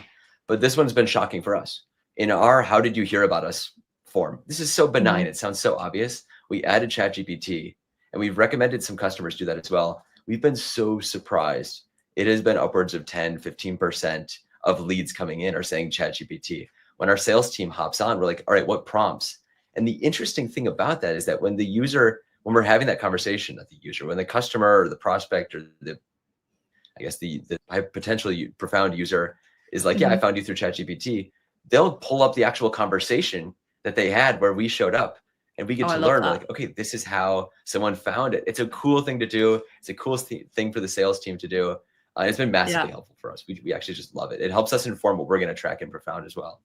But this one's been shocking for us. In our "How did you hear about us" form, this is so benign. It sounds so obvious. We added ChatGPT, and we've recommended some customers do that as well. We've been so surprised. It has been upwards of 10, 15% of leads coming in are saying ChatGPT. When our sales team hops on, we're like, all right, what prompts? And the interesting thing about that is that when we're having that conversation, not the user, when the customer or the prospect or the potentially profound user is like, yeah, I found you through ChatGPT, they'll pull up the actual conversation that they had where we showed up, And we get I to love learn, that. like, okay, this is how someone found it. It's a cool thing to do. It's a cool thing for the sales team to do. It's been massively helpful for us. We actually just love it. It helps us inform what we're going to track in Profound as well.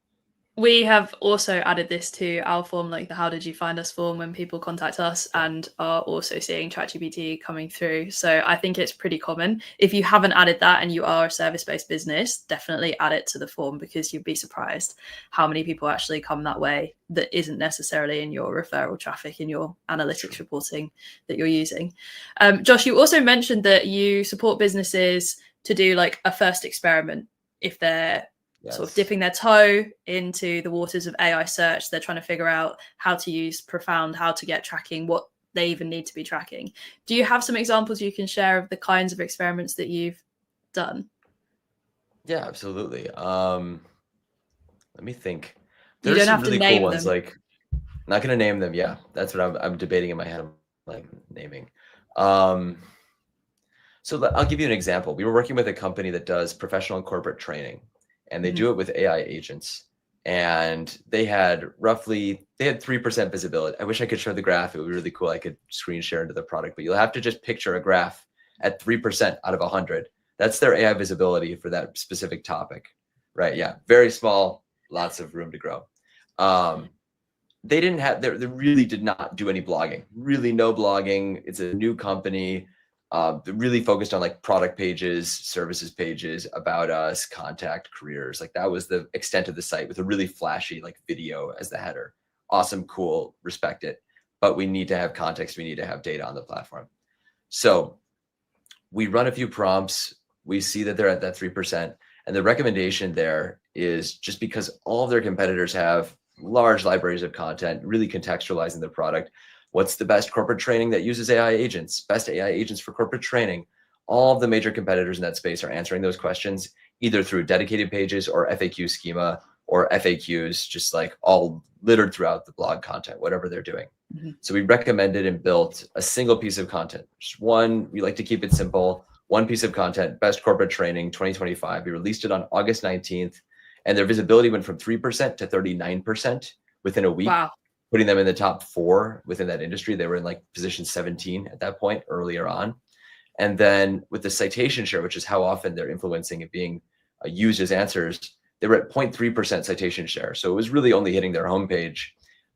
We have also added this to our form, like the how did you find us form, when people contact us, and are also seeing ChatGPT coming through. So I think it's pretty common. If you haven't added that and you are a service-based business, definitely add it to the form, because you'd be surprised how many people actually come that way that isn't necessarily in your referral traffic, in your analytics reporting that you're using. Josh, you also mentioned that you support businesses to do like a first experiment if they're sort of dipping their toe into the waters of AI search. They're trying to figure out how to use Profound, how to get tracking, what they even need to be tracking. Do you have some examples you can share of the kinds of experiments that you've done? Yeah, absolutely. Let me think. You There's don't some have to really cool name ones. them. Like, not gonna name them. Yeah, that's what I'm debating in my head. I'm like naming. So I'll give you an example. We were working with a company that does professional and corporate training, and they do it with AI agents. And they had 3% visibility. I wish I could show the graph. It would be really cool. I could screen share into the product, but you'll have to just picture a graph at 3% out of 100. That's their AI visibility for that specific topic, right? Yeah, very small, lots of room to grow. They really did not do any blogging, really no blogging. It's a new company. Really focused on like product pages, services pages, about us, contact, careers. Like that was the extent of the site, with a really flashy like video as the header. Awesome, cool, respect it. But we need to have context. We need to have data on the platform. So we run a few prompts. We see that they're at that 3%. And the recommendation there is, just because all of their competitors have large libraries of content, really contextualizing the product, what's the best corporate training that uses AI agents? Best AI agents for corporate training. All of the major competitors in that space are answering those questions, either through dedicated pages or FAQ schema or FAQs, just like all littered throughout the blog content, whatever they're doing. So we recommended and built a single piece of content. Just one, we like to keep it simple. One piece of content, best corporate training 2025. We released it on August 19th, and their visibility went from 3% to 39% within a week. Wow. Putting them in the top 4 within that industry. They were in like position 17 at that point, earlier on. And then with the citation share, which is how often they're influencing and being used as answers, they were at 0.3% citation share. So it was really only hitting their homepage.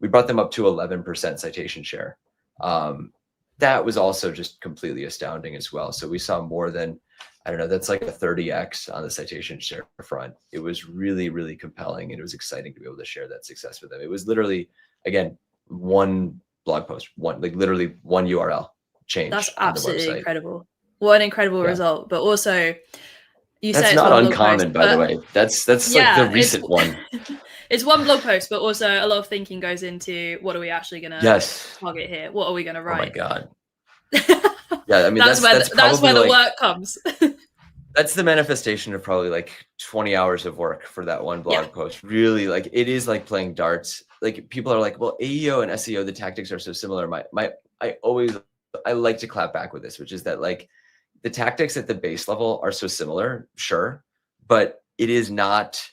We brought them up to 11% citation share. That was also just completely astounding as well. So we saw more than, I don't know, that's like a 30x on the citation share front. It was really, really compelling, and it was exciting to be able to share that success with them. It was literally, again, one blog post, literally one URL change. That's on absolutely the website. incredible. What an incredible result. But also, that's not uncommon, by the way. That's like the recent one. It's one blog post, but also a lot of thinking goes into, what are we actually going to target here? What are we going to write? Oh my God. Yeah, I mean, that's where the work comes. That's the manifestation of probably like 20 hours of work for that one blog post. Really, like, it is like playing darts. Like, people are like, well, AEO and SEO, the tactics are so similar. I like to clap back with this, which is that, like, the tactics at the base level are so similar, sure, but it is not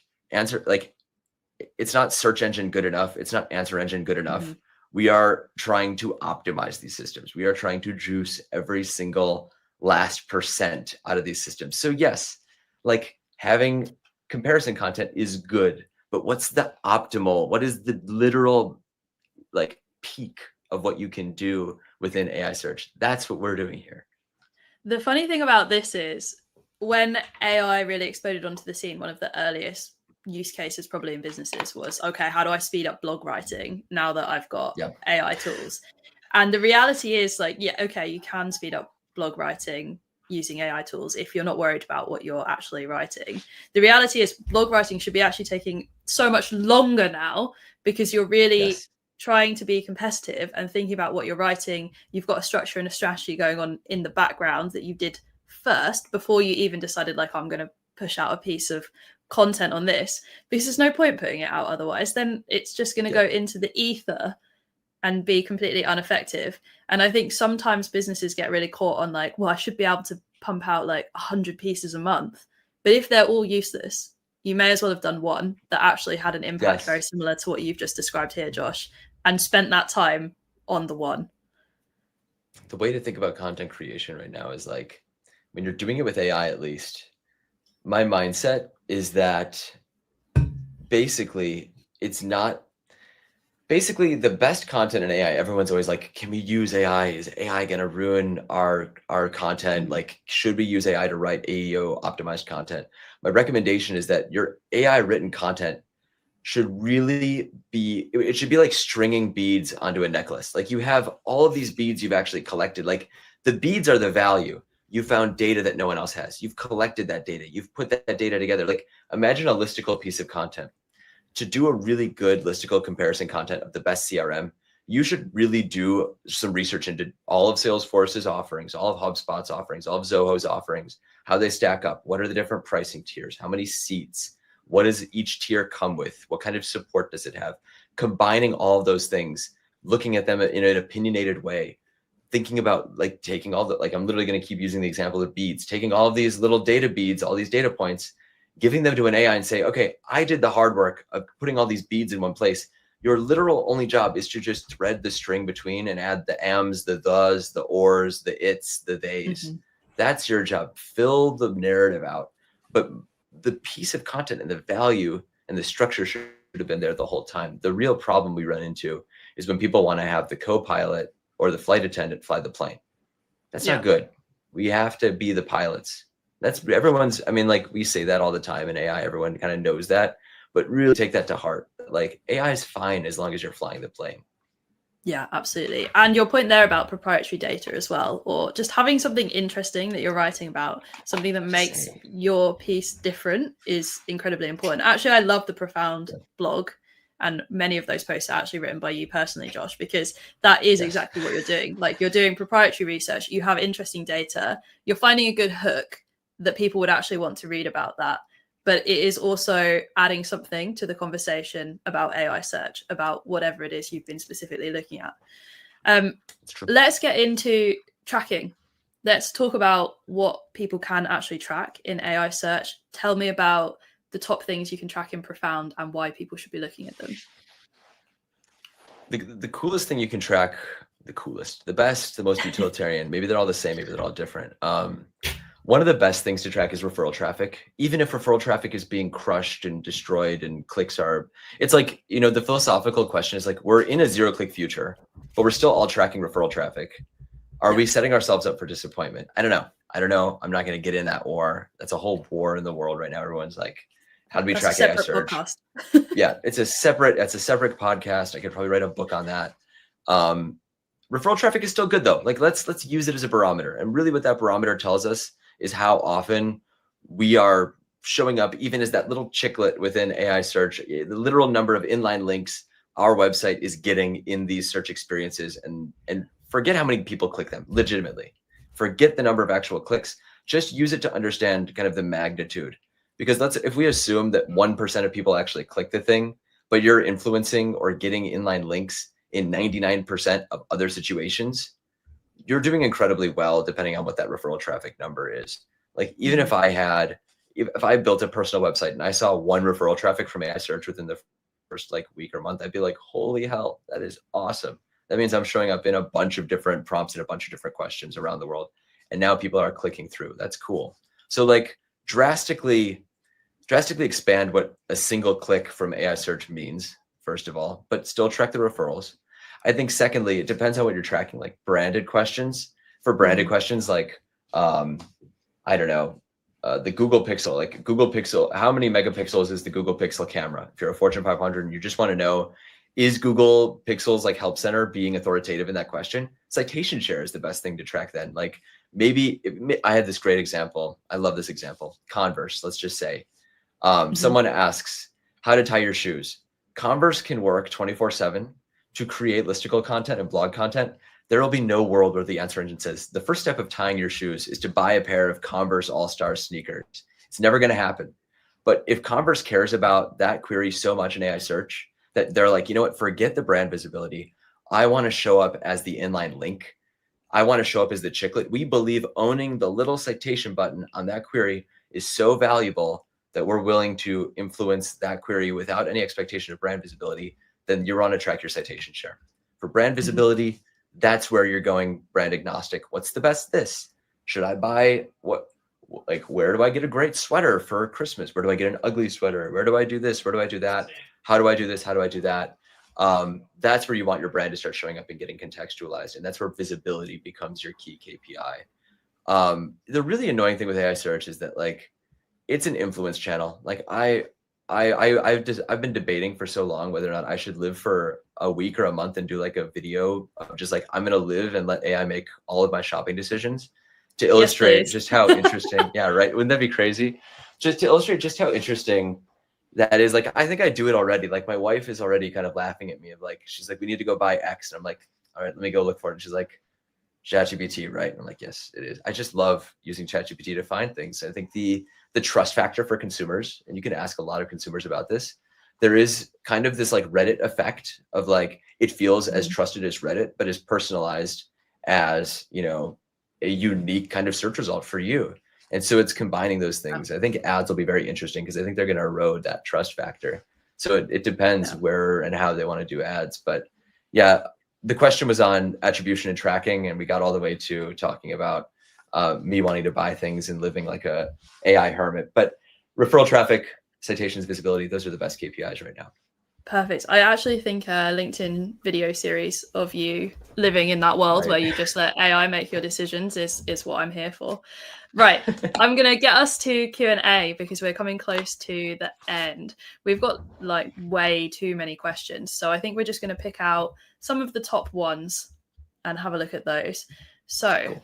it's not search engine good enough. It's not answer engine good enough. We are trying to optimize these systems. We are trying to juice every single last % out of these systems. So yes, like, having comparison content is good, but what's the optimal, what is the literal like peak of what you can do within AI search? That's what we're doing here. The funny thing about this is, when AI really exploded onto the scene, one of the earliest use cases probably in businesses was, okay, how do I speed up blog writing now that I've got AI tools? And the reality is, like, yeah, okay, you can speed up blog writing using AI tools if you're not worried about what you're actually writing. The reality is, blog writing should be actually taking so much longer now, because you're really trying to be competitive and thinking about what you're writing. You've got a structure and a strategy going on in the background that you did first before you even decided, like, I'm going to push out a piece of content on this, because there's no point putting it out otherwise. Then it's just going to go into the ether and be completely ineffective. And I think sometimes businesses get really caught on, like, well, I should be able to pump out like 100 pieces a month. But if they're all useless, you may as well have done one that actually had an impact very similar to what you've just described here, Josh, and spent that time on the one? The way to think about content creation right now is like, when you're doing it with AI, at least, my mindset is that basically the best content in AI, everyone's always like, can we use AI? Is AI going to ruin our content? Like, should we use AI to write AEO optimized content? My recommendation is that your AI written content should really be, it should be like stringing beads onto a necklace. Like, you have all of these beads you've actually collected. Like, the beads are the value. You found data that no one else has. You've collected that data. You've put that data together. Like, imagine a listicle piece of content. To do a really good listicle comparison content of the best CRM, you should really do some research into all of Salesforce's offerings, all of HubSpot's offerings, all of Zoho's offerings, how they stack up, what are the different pricing tiers, how many seats, what does each tier come with, what kind of support does it have, combining all of those things, looking at them in an opinionated way, thinking about like taking all the, like, I'm literally going to keep using the example of beads, taking all of these little data beads, all these data points, giving them to an AI and say, okay, I did the hard work of putting all these beads in one place. Your literal only job is to just thread the string between and add the ams, the thes, the ors, the its, the theys. That's your job. Fill the narrative out. But the piece of content and the value and the structure should have been there the whole time. The real problem we run into is when people want to have the co-pilot or the flight attendant fly the plane. That's not good. We have to be the pilots. That's everyone's, I mean, like, we say that all the time in AI, everyone kind of knows that, but really take that to heart. Like, AI is fine as long as you're flying the plane. Yeah, absolutely. And your point there about proprietary data as well, or just having something interesting that you're writing about, something that makes your piece different, is incredibly important. Actually, I love the Profound blog, and many of those posts are actually written by you personally, Josh, because that is exactly what you're doing. Like, you're doing proprietary research, you have interesting data, you're finding a good hook that people would actually want to read about that. But it is also adding something to the conversation about AI search, about whatever it is you've been specifically looking at. Let's get into tracking. Let's talk about what people can actually track in AI search. Tell me about the top things you can track in Profound and why people should be looking at them. The coolest thing you can track, the best, the most utilitarian, maybe they're all the same, maybe they're all different. One of the best things to track is referral traffic. Even if referral traffic is being crushed and destroyed and clicks are, it's like, you know, the philosophical question is like, we're in a zero-click future, but we're still all tracking referral traffic. Are we setting ourselves up for disappointment? I don't know. I'm not going to get in that war. That's a whole war in the world right now. Everyone's like, how do we track AI search? Yeah, it's a separate podcast. I could probably write a book on that. Referral traffic is still good though. Like, let's use it as a barometer. And really what that barometer tells us is how often we are showing up, even as that little chiclet within AI search, the literal number of inline links our website is getting in these search experiences, and forget how many people click them. Legitimately, forget the number of actual clicks. Just use it to understand kind of the magnitude. Because if we assume that 1% of people actually click the thing, but you're influencing or getting inline links in 99% of other situations, you're doing incredibly well, depending on what that referral traffic number is. Like, even if I built a personal website and I saw one referral traffic from AI search within the first like week or month, I'd be like, holy hell, that is awesome. That means I'm showing up in a bunch of different prompts and a bunch of different questions around the world. And now people are clicking through. That's cool. So like drastically expand what a single click from AI search means, first of all, but still track the referrals. I think secondly, it depends on what you're tracking, like branded questions. For branded questions, like, I don't know, the Google Pixel, like Google Pixel, how many megapixels is the Google Pixel camera? If you're a Fortune 500 and you just want to know, is Google Pixel's like help center being authoritative in that question? Citation share is the best thing to track then. Like, maybe I had this great example. I love this example. Converse, let's just say. Someone asks how to tie your shoes. Converse can work 24/7 to create listicle content and blog content. There will be no world where the answer engine says the first step of tying your shoes is to buy a pair of Converse All-Star sneakers. It's never going to happen. But if Converse cares about that query so much in AI search that they're like, you know what, forget the brand visibility. I want to show up as the inline link. I want to show up as the chiclet. We believe owning the little citation button on that query is so valuable that we're willing to influence that query without any expectation of brand visibility then you're on to track your citation share. For brand visibility, that's where you're going brand agnostic. What's the best this? Should I buy where do I get a great sweater for Christmas? Where do I get an ugly sweater? Where do I do this? Where do I do that? How do I do this? How do I do that? That's where you want your brand to start showing up and getting contextualized. And that's where visibility becomes your key KPI. The really annoying thing with AI search is that like, it's an influence channel. Like I've been debating for so long whether or not I should live for a week or a month and do like a video of just like, I'm going to live and let AI make all of my shopping decisions to illustrate just how interesting. Yeah. Right. Wouldn't that be crazy? Just to illustrate just how interesting that is. Like, I think I do it already. Like my wife is already kind of laughing at me of like, she's like, we need to go buy X. And I'm like, all right, let me go look for it. And she's like, ChatGPT, right? And I'm like, yes, it is. I just love using ChatGPT to find things. I think the trust factor for consumers, and you can ask a lot of consumers about this, there is kind of this like Reddit effect of like, it feels as trusted as Reddit, but is personalized as, you know, a unique kind of search result for you. And so it's combining those things. I think ads will be very interesting because I think they're going to erode that trust factor. So it depends where and how they want to do ads. But yeah, the question was on attribution and tracking, and we got all the way to talking about me wanting to buy things and living like a AI hermit. But referral traffic, citations, visibility, those are the best KPIs right now. Perfect. I actually think a LinkedIn video series of you living in that world where you just let AI make your decisions is what I'm here for. Right. I'm going to get us to Q&A because we're coming close to the end. We've got like way too many questions. So I think we're just going to pick out some of the top ones and have a look at those. So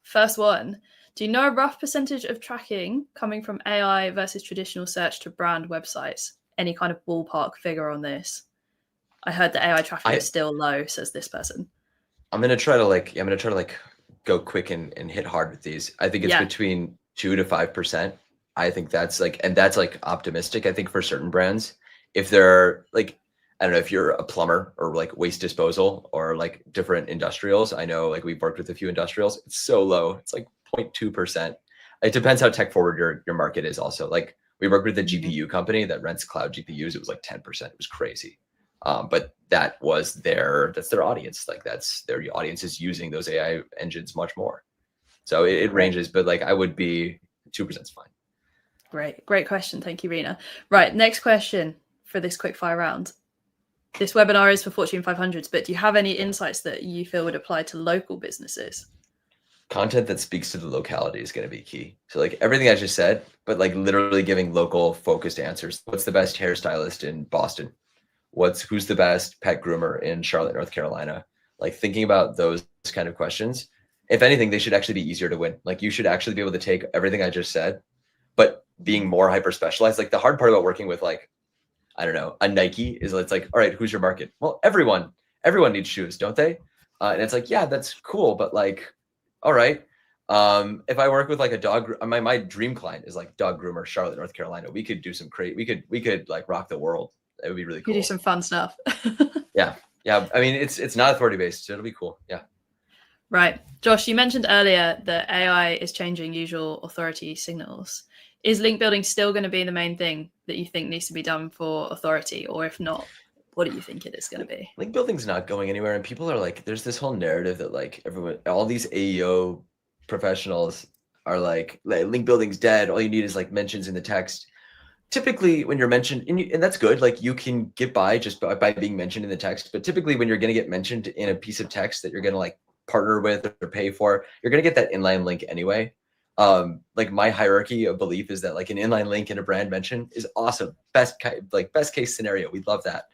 First one, do you know a rough percentage of tracking coming from AI versus traditional search to brand websites? Any kind of ballpark figure on this? I heard that AI traffic is still low, says this person. I'm gonna try to go quick and hit hard with these. I think it's between 2 to 5%. I think that's like, and that's like optimistic. I think for certain brands, if they're like, I don't know, if you're a plumber or like waste disposal or like different industrials, I know like we've worked with a few industrials. It's so low. It's like 0.2%. It depends how tech forward your market is also. Like we worked with a GPU company that rents cloud GPUs. It was like 10%. It was crazy. But that's their audience. Like that's their audience is using those AI engines much more. So it ranges, but like I would be 2% is fine. Great question. Thank you, Rena. Right. Next question for this quick fire round. This webinar is for Fortune 500s, but do you have any insights that you feel would apply to local businesses? Content that speaks to the locality is going to be key. So like everything I just said, but like literally giving local focused answers. What's the best hairstylist in Boston? Who's the best pet groomer in Charlotte, North Carolina? Like thinking about those kind of questions. If anything, they should actually be easier to win. Like you should actually be able to take everything I just said, but being more hyper specialized. Like the hard part about working with like, I don't know, a Nike is it's like, all right, who's your market? Well, everyone needs shoes, don't they? And it's like, yeah, that's cool. But like, all right. If I work with like a dog, my dream client is like dog groomer, Charlotte, North Carolina. We could do some we could like rock the world. It would be really cool. You do some fun stuff. Yeah. I mean, it's not authority based, so it'll be cool. Yeah. Right. Josh, you mentioned earlier that AI is changing usual authority signals. Is link building still going to be the main thing that you think needs to be done for authority? Or if not, what do you think it is going to be? Link building's not going anywhere. And people are like, there's this whole narrative that like all these AEO professionals are like link building's dead. All you need is like mentions in the text. Typically when you're mentioned, and that's good, like you can get by just by being mentioned in the text. But typically when you're going to get mentioned in a piece of text that you're going to like partner with or pay for, you're going to get that inline link anyway. Like my hierarchy of belief is that like an inline link in a brand mention is awesome. Best case scenario. We'd love that.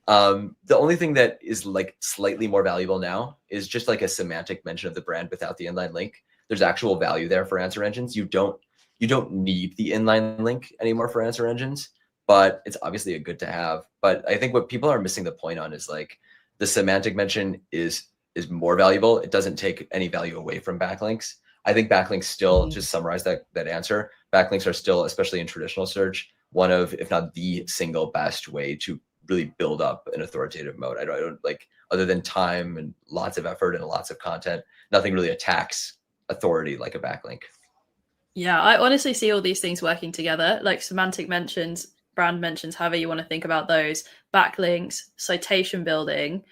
The only thing that is like slightly more valuable now is just like a semantic mention of the brand without the inline link. There's actual value there for answer engines. You don't need the inline link anymore for answer engines, but it's obviously a good to have. But I think what people are missing the point on is like the semantic mention is more valuable. It doesn't take any value away from backlinks. I think backlinks still, just summarize that answer, backlinks are still, especially in traditional search, one of, if not the single best way to really build up an authoritative mode. I don't like, other than time and lots of effort and lots of content, nothing really attacks authority like a backlink. Yeah, I honestly see all these things working together, like semantic mentions, brand mentions, however you want to think about those, backlinks, citation building,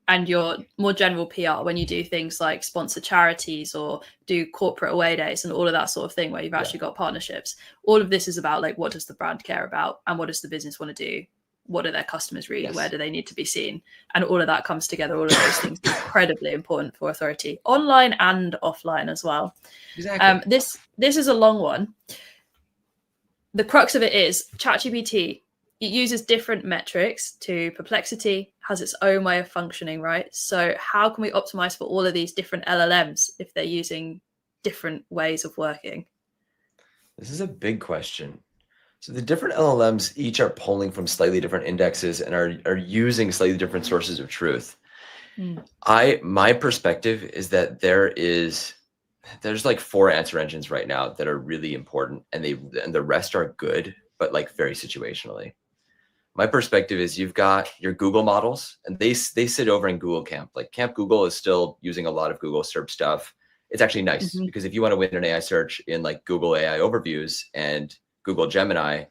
and your more general PR when you do things like sponsor charities or do corporate away days and all of that sort of thing where you've actually got partnerships. All of this is about like, what does the brand care about and what does the business want to do? What do their customers read? Where do they need to be seen? And all of that comes together. All of those things are incredibly important for authority, online and offline as well. Exactly. This is a long one. The crux of it is ChatGPT. It uses different metrics to Perplexity, has its own way of functioning, right? So how can we optimize for all of these different LLMs if they're using different ways of working? This is a big question. So the different LLMs each are pulling from slightly different indexes and are using slightly different sources of truth. My perspective is that there's like 4 answer engines right now that are really important, and the rest are good, but like very situationally. My perspective is you've got your Google models, and they sit over in Google Camp. Like Camp Google is still using a lot of Google search stuff. It's actually nice because if you want to win an AI search in like Google AI overviews and Google Gemini,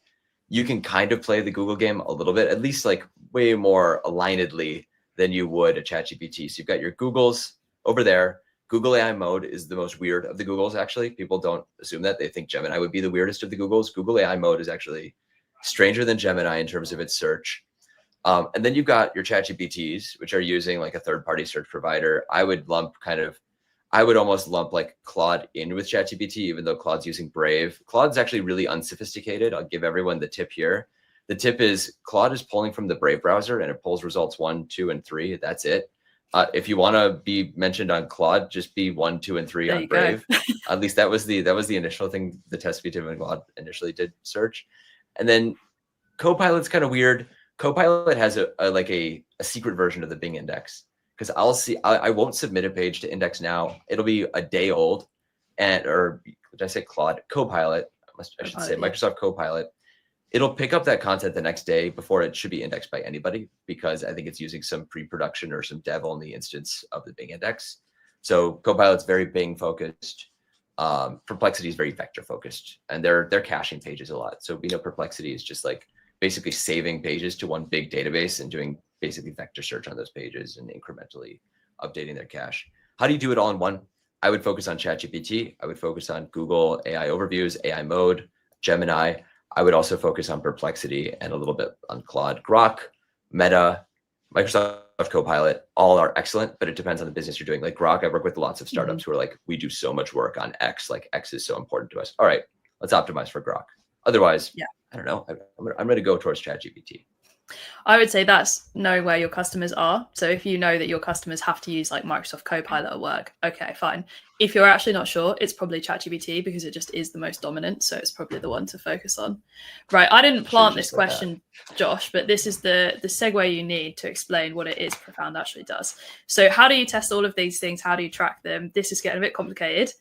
you can kind of play the Google game a little bit, at least like way more alignedly than you would a ChatGPT. So you've got your Googles over there. Google AI mode is the most weird of the Googles, actually. People don't assume that. They think Gemini would be the weirdest of the Googles. Google AI mode is actually stranger than Gemini in terms of its search. And then you've got your ChatGPTs, which are using like a third-party search provider. I would almost lump like Claude in with ChatGPT, even though Claude's using Brave. Claude's actually really unsophisticated. I'll give everyone the tip here. The tip is Claude is pulling from the Brave browser, and it pulls results 1, 2, and 3. That's it. If you want to be mentioned on Claude, just be 1, 2, and 3 on Brave. At least that was the initial thing the test we did when Claude initially did search. And then Copilot's kind of weird. Copilot has a secret version of the Bing index, because I won't submit a page to index now. It'll be a day old, or did I say Claude? Copilot. I should say Microsoft Copilot. It'll pick up that content the next day before it should be indexed by anybody, because I think it's using some pre-production or some dev-only instance of the Bing index. So Copilot's very Bing focused. Perplexity is very vector focused, and they're caching pages a lot. So Perplexity is just like basically saving pages to one big database and doing basically vector search on those pages and incrementally updating their cache. How do you do it all in one? I would focus on ChatGPT. I would focus on Google AI overviews, AI mode, Gemini. I would also focus on Perplexity and a little bit on Claude. Grok, Meta, Microsoft Copilot, all are excellent, but it depends on the business you're doing. Like Grok, I work with lots of startups who are like, we do so much work on X, like X is so important to us. All right, let's optimize for Grok. Otherwise, I don't know. I'm going to go towards ChatGPT. I would say that's knowing where your customers are. So if you know that your customers have to use like Microsoft Copilot at work, okay, fine. If you're actually not sure, it's probably ChatGPT, because it just is the most dominant. So it's probably the one to focus on. Right. I didn't plant this question, Josh, but this is the segue you need to explain what it is Profound actually does. So how do you test all of these things? How do you track them? This is getting a bit complicated.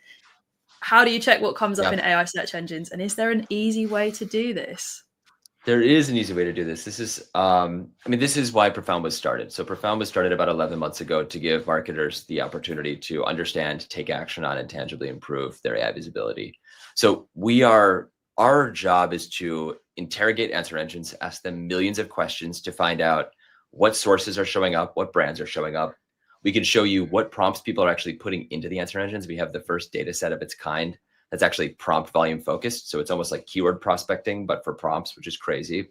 How do you check what comes up in AI search engines? And is there an easy way to do this? There is an easy way to do this. This is, this is why Profound was started. So Profound was started about 11 months ago to give marketers the opportunity to understand, take action on, and tangibly improve their AI visibility. So our job is to interrogate answer engines, ask them millions of questions to find out what sources are showing up, what brands are showing up. We can show you what prompts people are actually putting into the answer engines. We have the first data set of its kind that's actually prompt volume focused. So it's almost like keyword prospecting, but for prompts, which is crazy.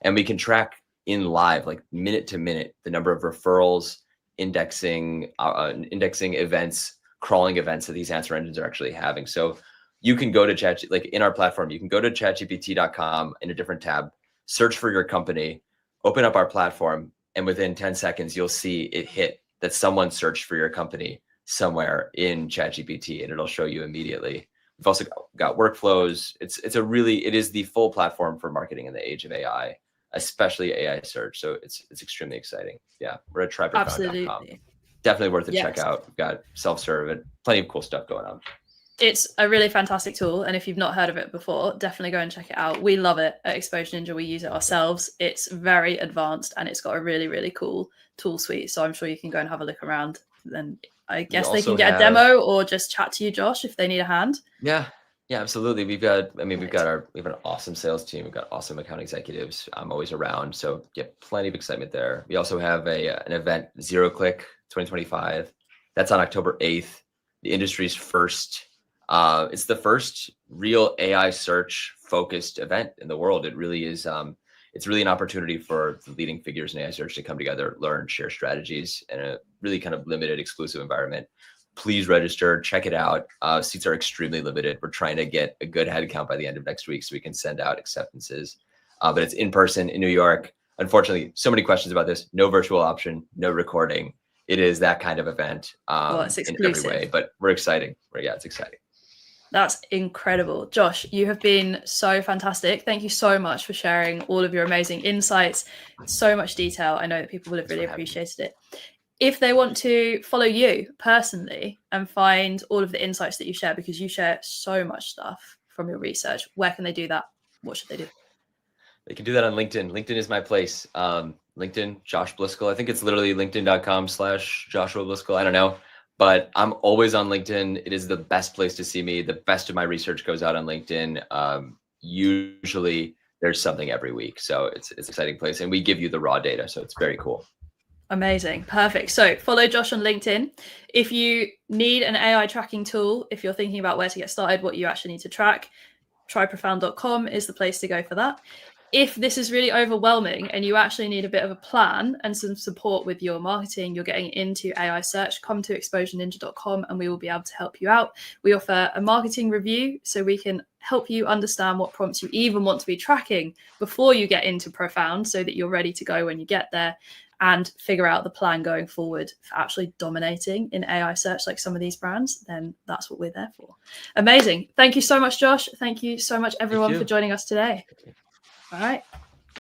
And we can track in live, like minute to minute, the number of referrals, indexing events, crawling events that these answer engines are actually having. So you can go to like in our platform, you can go to chatgpt.com in a different tab, search for your company, open up our platform, and within 10 seconds, you'll see it hit that someone searched for your company somewhere in ChatGPT, and it'll show you immediately. We've also got workflows. It is the full platform for marketing in the age of AI, especially AI search. So it's extremely exciting. Yeah, we're at tryprofound.com. Definitely worth a check out. We've got self-serve and plenty of cool stuff going on. It's a really fantastic tool, and if you've not heard of it before, definitely go and check it out. We love it at Exposure Ninja. We use it ourselves. It's very advanced, and it's got a really, really cool tool suite. So I'm sure you can go and have a look around. And I guess they can get a demo or just chat to you, Josh, if they need a hand. Yeah. Yeah, absolutely. We have an awesome sales team. We've got awesome account executives. I'm always around. So yeah, plenty of excitement there. We also have an event, Zero Click 2025. That's on October 8th. The industry's first, it's the first real AI search focused event in the world. It really is, it's really an opportunity for the leading figures in AI search to come together, learn, share strategies in a really kind of limited, exclusive environment. Please register, check it out. Seats are extremely limited. We're trying to get a good head count by the end of next week so we can send out acceptances. But it's in person in New York. Unfortunately, so many questions about this. No virtual option, no recording. It is that kind of event It's in every way, but we're exciting. Yeah, it's exciting. That's incredible. Josh, you have been so fantastic. Thank you so much for sharing all of your amazing insights, so much detail. I know that people would have really appreciated it. If they want to follow you personally and find all of the insights that you share, because you share so much stuff from your research, where can they do that? What should they do? They can do that on LinkedIn. LinkedIn is my place. LinkedIn, Josh Blyskal. I think it's literally linkedin.com/Joshua Blyskal. I don't know, but I'm always on LinkedIn. It is the best place to see me. The best of my research goes out on LinkedIn. Usually there's something every week. So it's an exciting place, and we give you the raw data. So it's very cool. Amazing. Perfect. So follow Josh on LinkedIn. If you need an AI tracking tool, if you're thinking about where to get started, what you actually need to track, tryprofound.com is the place to go for that. If this is really overwhelming and you actually need a bit of a plan and some support with your marketing, you're getting into AI search, come to exposureninja.com and we will be able to help you out. We offer a marketing review so we can help you understand what prompts you even want to be tracking before you get into Profound so that you're ready to go when you get there, and figure out the plan going forward for actually dominating in AI search like some of these brands. Then that's what we're there for. Amazing. Thank you so much, Josh. Thank you so much, everyone, for joining us today. All right.